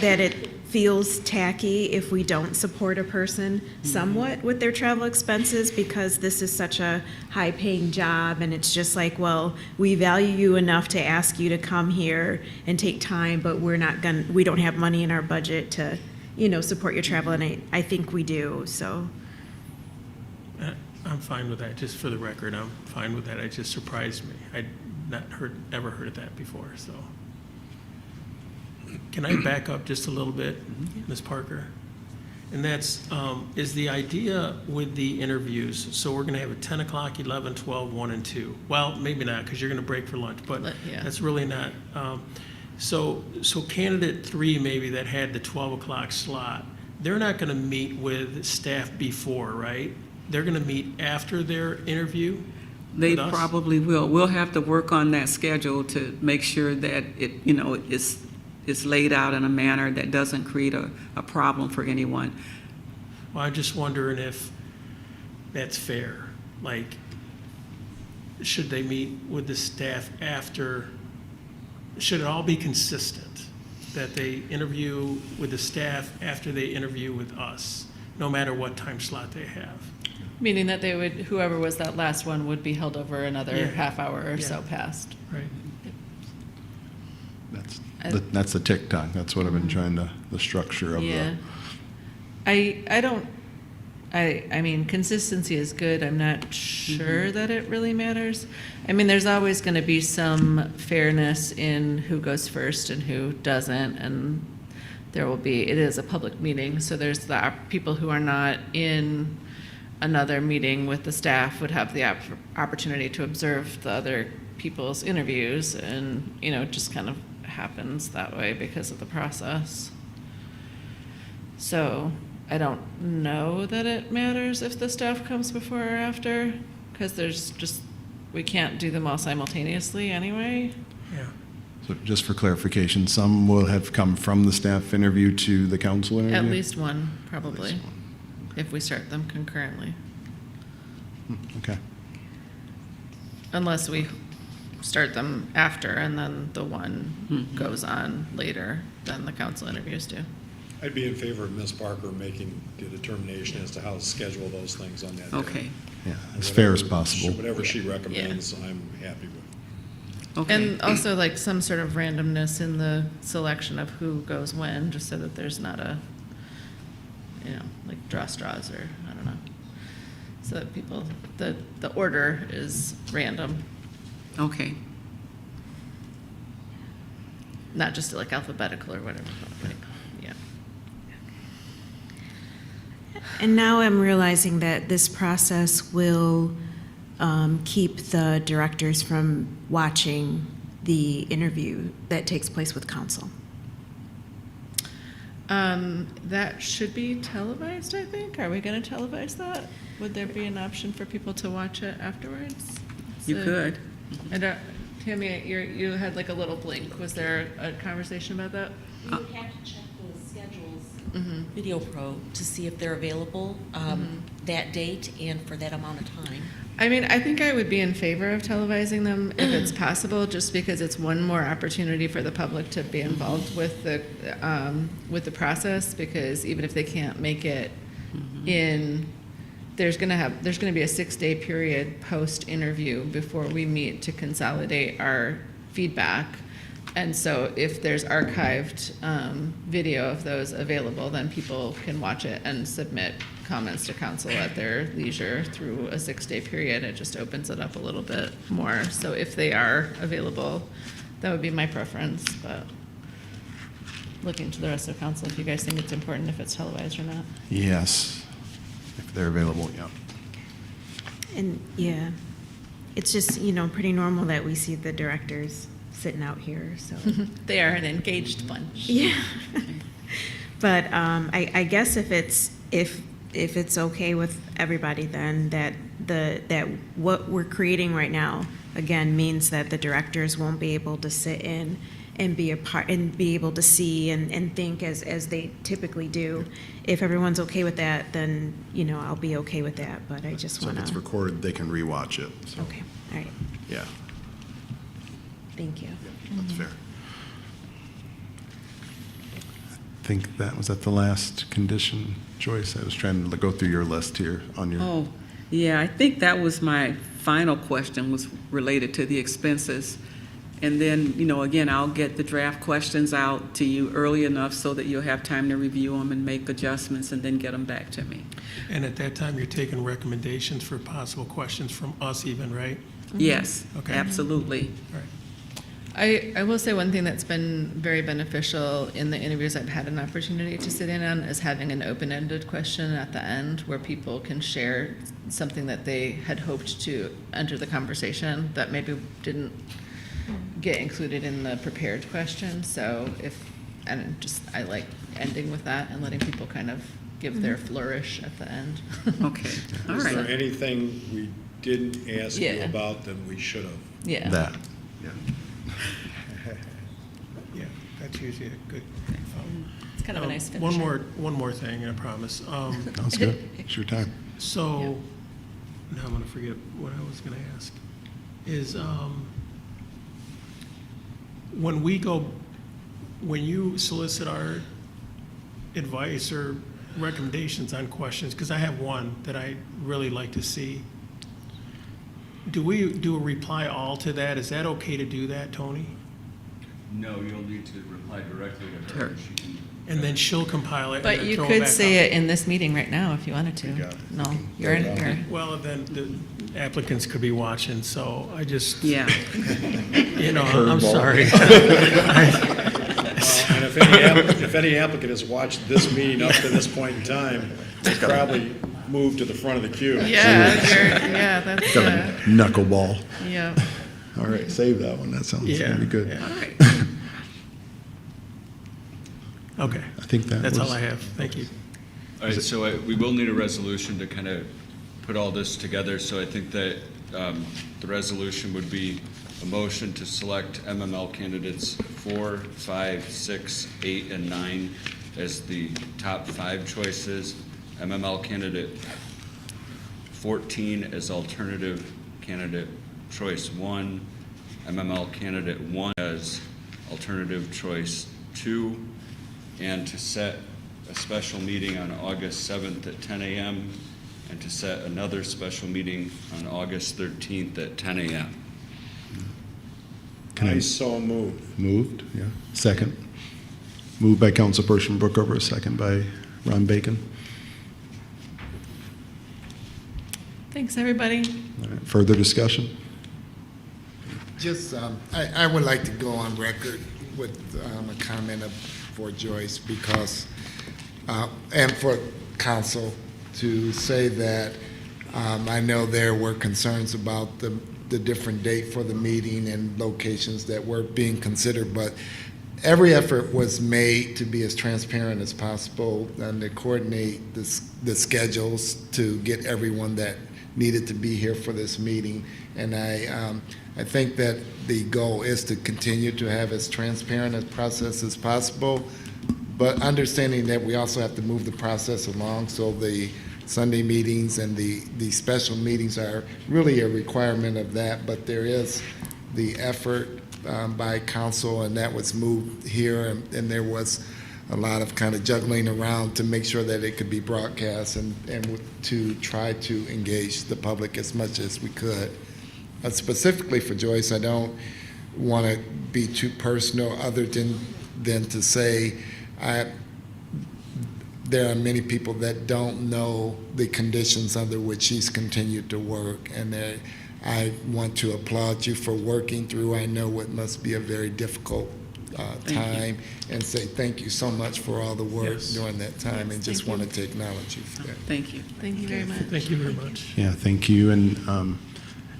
that it feels tacky if we don't support a person somewhat with their travel expenses, because this is such a high-paying job, and it's just like, well, we value you enough to ask you to come here and take time, but we don't have money in our budget to, support your travel, and I think we do, so. I'm fine with that, just for the record, I'm fine with that. It just surprised me. I'd never heard of that before, so. Can I back up just a little bit, Ms. Parker? And that's, is the idea with the interviews, so we're gonna have a 10 o'clock, 11, 12, 1, and 2. Well, maybe not, because you're gonna break for lunch, but Yeah. that's really not. So candidate 3 maybe that had the 12 o'clock slot, they're not gonna meet with staff before, right? They're gonna meet after their interview They with us? probably will. We'll have to work on that schedule to make sure that it, is laid out in a manner that doesn't create a problem for anyone. Well, I'm just wondering if that's fair. Like, should they meet with the staff after? Should it all be consistent? That they interview with the staff after they interview with us, no matter what time slot they have? Meaning that they would, whoever was that last one would be held over another Yeah. half hour or Yeah. so past. Right. That's the TikTok. That's what I've been trying to, the structure of Yeah. the. I mean, consistency is good. I'm not sure that it really matters. I mean, there's always going to be some fairness in who goes first and who doesn't, and it is a public meeting, so there's the people who are not in another meeting with the staff would have the opportunity to observe the other people's interviews, and, it just kind of happens that way because of the process. So I don't know that it matters if the staff comes before or after, because we can't do them all simultaneously anyway. Yeah. So just for clarification, some will have come from the staff interview to the council interview? At least one, probably, if we start them concurrently. Okay. Unless we start them after and then the one goes on later than the council interviews do. I'd be in favor of Ms. Parker making the determination as to how to schedule those things on that day. Okay. Yeah, as fair as possible. Whatever she recommends, I'm happy with. Okay. And also like some sort of randomness in the selection of who goes when, just so that there's not a, like draw straws or, I don't know. So that people, the order is random, Okay. not just like alphabetical or whatever. Yeah. And now I'm realizing that this process will keep the directors from watching the interview that takes place with council. That should be televised, I think. Are we going to televise that? Would there be an option for people to watch it afterwards? You could. I don't, Tammy, you had like a little blink. Was there a conversation about that? We would have to check the schedules, Video Pro, to see if they're available that date and for that amount of time. I mean, I think I would be in favor of televising them if it's possible, just because it's one more opportunity for the public to be involved with the process, because even if they can't make it there's gonna be a 6-day period post-interview before we meet to consolidate our feedback. And so if there's archived video of those available, then people can watch it and submit comments to council at their leisure through a 6-day period. It just opens it up a little bit more. So if they are available, that would be my preference, but looking to the rest of council, if you guys think it's important if it's televised or not. Yes, if they're available, yeah. And, yeah, it's just, pretty normal that we see the directors sitting out here, so. They are an engaged bunch. Yeah. But I guess if it's okay with everybody, then that what we're creating right now, again, means that the directors won't be able to sit in and be a part and be able to see and think as they typically do. If everyone's okay with that, then, I'll be okay with that, but I just So want if it's to. recorded, they can rewatch it. So, Okay, all right, yeah, thank you. that's fair. I think that was at the last condition, Joyce. I was trying to go through your list here on your. Oh, yeah, I think that was my final question, was related to the expenses. And then, again, I'll get the draft questions out to you early enough so that you'll have time to review them and make adjustments and then get them back to me. And at that time, you're taking recommendations for possible questions from us even, right? Yes, Okay. absolutely. All right. I will say one thing that's been very beneficial in the interviews I've had an opportunity to sit in on is having an open-ended question at the end where people can share something that they had hoped to enter the conversation that maybe didn't get included in the prepared question. So I like ending with that and letting people kind of give their flourish at the end. Okay, all Is there right. anything we didn't ask you Yeah. about that we should have? Yeah. That, yeah. Yeah, that's usually a good. It's kind of a nice finish. One more thing, I promise. Sounds good. It's your time. So, now I'm gonna forget what I was gonna ask. Is, when you solicit our advice or recommendations on questions, because I have one that I really like to see, do we do a reply all to that? Is that okay to do that, Tony? No, you'll need to reply directly to her. She can- And then she'll compile it and But then you throw it could back say out? it in this meeting right now if you wanted to. You got it. No, you're in here. Well, then the applicants could be watching, so I just, Yeah, I'm sorry. And if any applicant has watched this meeting up to this point in time, they probably moved to the front of the queue. That's, Got a knuckleball. yeah. All right, save that one. That sounds Yeah, gonna be good. yeah. all right. Okay, I think that's all I have. Thank you. All right, so we will need a resolution to kind of put all this together. So I think that the resolution would be a motion to select MML candidates 4, 5, 6, 8, and 9 as the top 5 choices. MML candidate 14 as alternative candidate choice 1. MML candidate 1 as alternative choice 2. And to set a special meeting on August 7th at 10 a.m. and to set another special meeting on August 13th at 10 a.m. Can I- I so move. Moved, yeah. Second. Moved by Councilperson Brookover, second by Ron Bacon. Thanks, everybody. All right, further discussion? Just, I would like to go on record with a comment for Joyce because, and for council, to say that I know there were concerns about the different date for the meeting and locations that were being considered, but every effort was made to be as transparent as possible and to coordinate the schedules to get everyone that needed to be here for this meeting. And I think that the goal is to continue to have as transparent a process as possible, but understanding that we also have to move the process along, so the Sunday meetings and the special meetings are really a requirement of that, but there is the effort by council, and that was moved here, and there was a lot of kind of juggling around to make sure that it could be broadcast and to try to engage the public as much as we could. Specifically for Joyce, I don't want to be too personal other than to say there are many people that don't know the conditions under which she's continued to work, and I want to applaud you for working through. I know it must be a very difficult time, and say thank you so much for all the work during that time, and just wanted to acknowledge you for that. Thank you. Thank you very much. Thank you very much. Yeah, thank you. And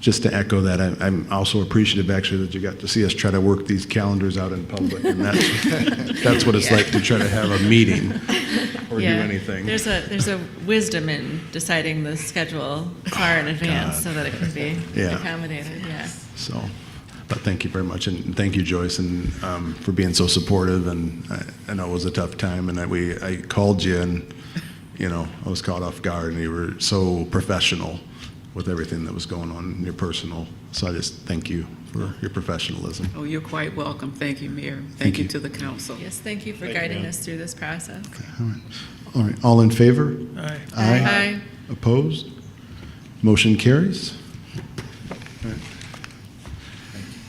just to echo that, I'm also appreciative actually that you got to see us try to work these calendars out in public. And that's what it's like to try to have a meeting or do anything. There's a wisdom in deciding the schedule far in advance so that it can be accommodated, So, but thank you very much. And thank you, Joyce, and for being so supportive. And I know it was a tough time, and I called you, and, I was caught off guard, and you were so professional with everything that was going on in your personal. So I just thank you for your professionalism. Oh, you're quite welcome. Thank you, Mayor. Thank Thank you you. to the council. Yes, thank you for guiding us through this process. All right. All in favor? Aye. Aye. Opposed? Motion carries. All right.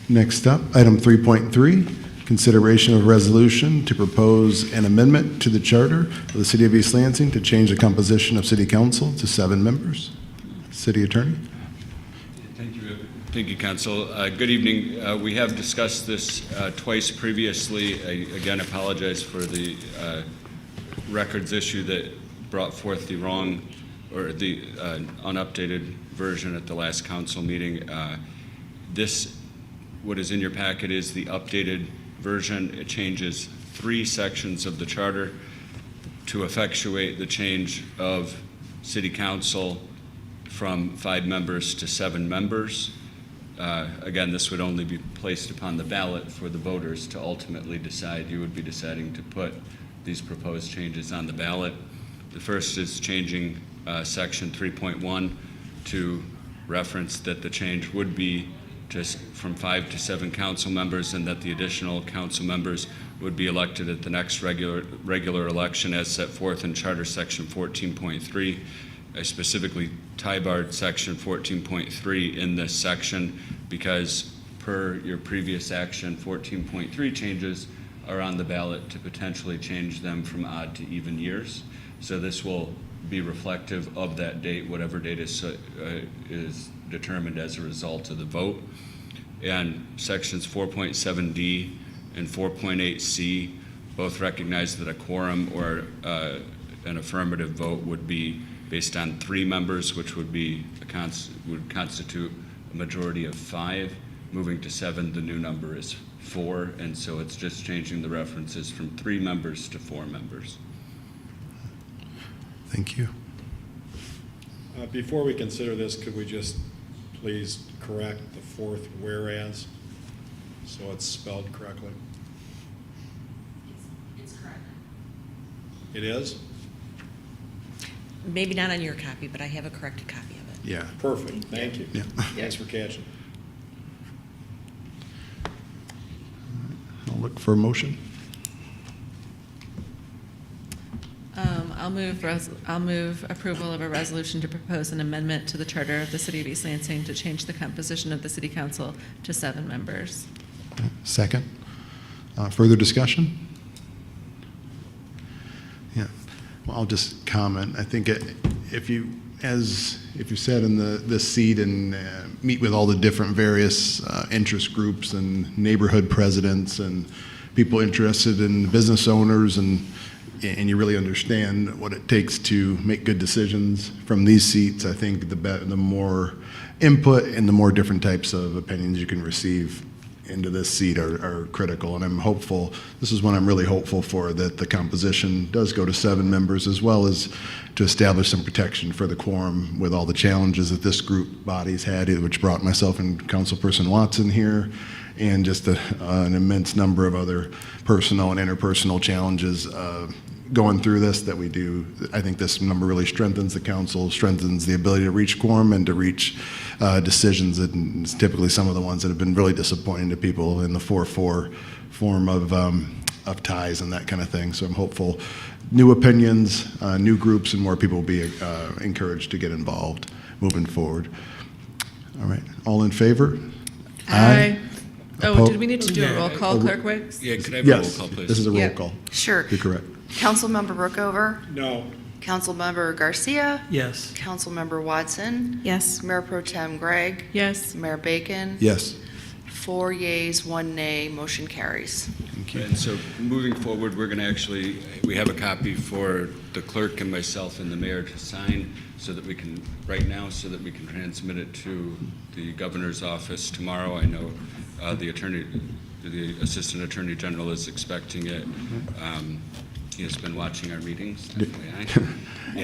Next up, item 3.3, consideration of resolution to propose an amendment to the charter of the City of East Lansing to change the composition of City Council to 7 members. City Attorney? Thank you, Council. Good evening. We have discussed this twice previously. I again apologize for the records issue that brought forth the wrong or the unupdated version at the last council meeting. What is in your packet is the updated version. It changes 3 sections of the charter to effectuate the change of City Council from 5 members to 7 members. Again, this would only be placed upon the ballot for the voters to ultimately decide. You would be deciding to put these proposed changes on the ballot. The first is changing section 3.1 to reference that the change would be just from 5 to 7 council members, and that the additional council members would be elected at the next regular election as set forth in Charter Section 14.3. I specifically tie-barred Section 14.3 in this section because per your previous action, 14.3 changes are on the ballot to potentially change them from odd to even years. So this will be reflective of that date, whatever date is determined as a result of the vote. And sections 4.7D and 4.8C both recognize that a quorum or an affirmative vote would be based on 3 members, which would constitute a majority of 5. Moving to 7, the new number is 4, and so it's just changing the references from 3 members to 4 members. Thank you. Before we consider this, could we just please correct the 4th whereas, so it's spelled correctly? It's correct. It is? Maybe not on your copy, but I have a corrected copy of it. Yeah. Perfect, thank you. Yeah. Thanks for catching. I'll look for a motion. I'll move approval of a resolution to propose an amendment to the charter of the City of East Lansing to change the composition of the City Council to 7 members. Second. Further discussion? Yeah. Well, I'll just comment. I think if you sat in this seat and meet with all the different various interest groups and neighborhood presidents and people interested in business owners, and you really understand what it takes to make good decisions from these seats, I think the more input and the more different types of opinions you can receive into this seat are critical. And I'm hopeful, this is one I'm really hopeful for, that the composition does go to 7 members, as well as to establish some protection for the quorum with all the challenges that this group body's had, which brought myself and Councilperson Watson here, and just an immense number of other personal and interpersonal challenges going through this that we do. I think this number really strengthens the council, strengthens the ability to reach quorum and to reach decisions, and it's typically some of the ones that have been really disappointing to people in the 4-4 form of of ties and that kind of thing. So I'm hopeful new opinions, new groups, and more people will be encouraged to get involved moving forward. All right, all in favor? Aye. Oh, Oppo- did we need to do a roll call, Clerk Wicks? Yeah, could I have a roll Yes, call, please? this is a roll Yeah. call. Sure. You're correct. Councilmember Brookover, No. Councilmember Garcia, Yes. Councilmember Watson, Yes. Mayor Pro Tem Gregg, Yes. Mayor Bacon. Yes. 4 yeas, 1 nay, motion carries. Thank you. And so moving forward, we're going to actually, we have a copy for the clerk and myself and the mayor to sign so that we can, right now, so that we can transmit it to the governor's office tomorrow. I know the assistant attorney general is expecting it. He has been watching our meetings, FYI.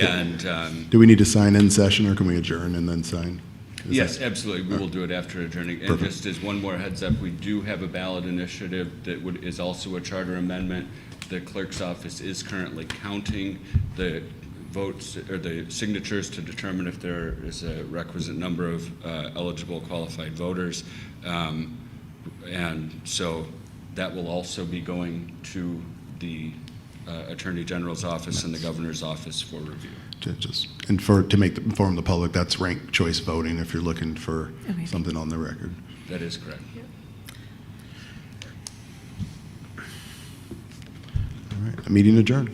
And Do we need to sign in session, or can we adjourn and then sign? Is yes, that- absolutely. We will do it after adjourning. And Perfect. just as one more heads up, we do have a ballot initiative that is also a charter amendment. The clerk's office is currently counting the votes or the signatures to determine if there is a requisite number of eligible qualified voters. And so that will also be going to the Attorney General's office and the Governor's office for review. To inform the public, that's ranked choice voting if you're looking for Okay. something on the record. That is correct. All right, meeting adjourned.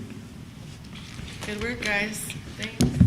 Good work, guys. Thanks.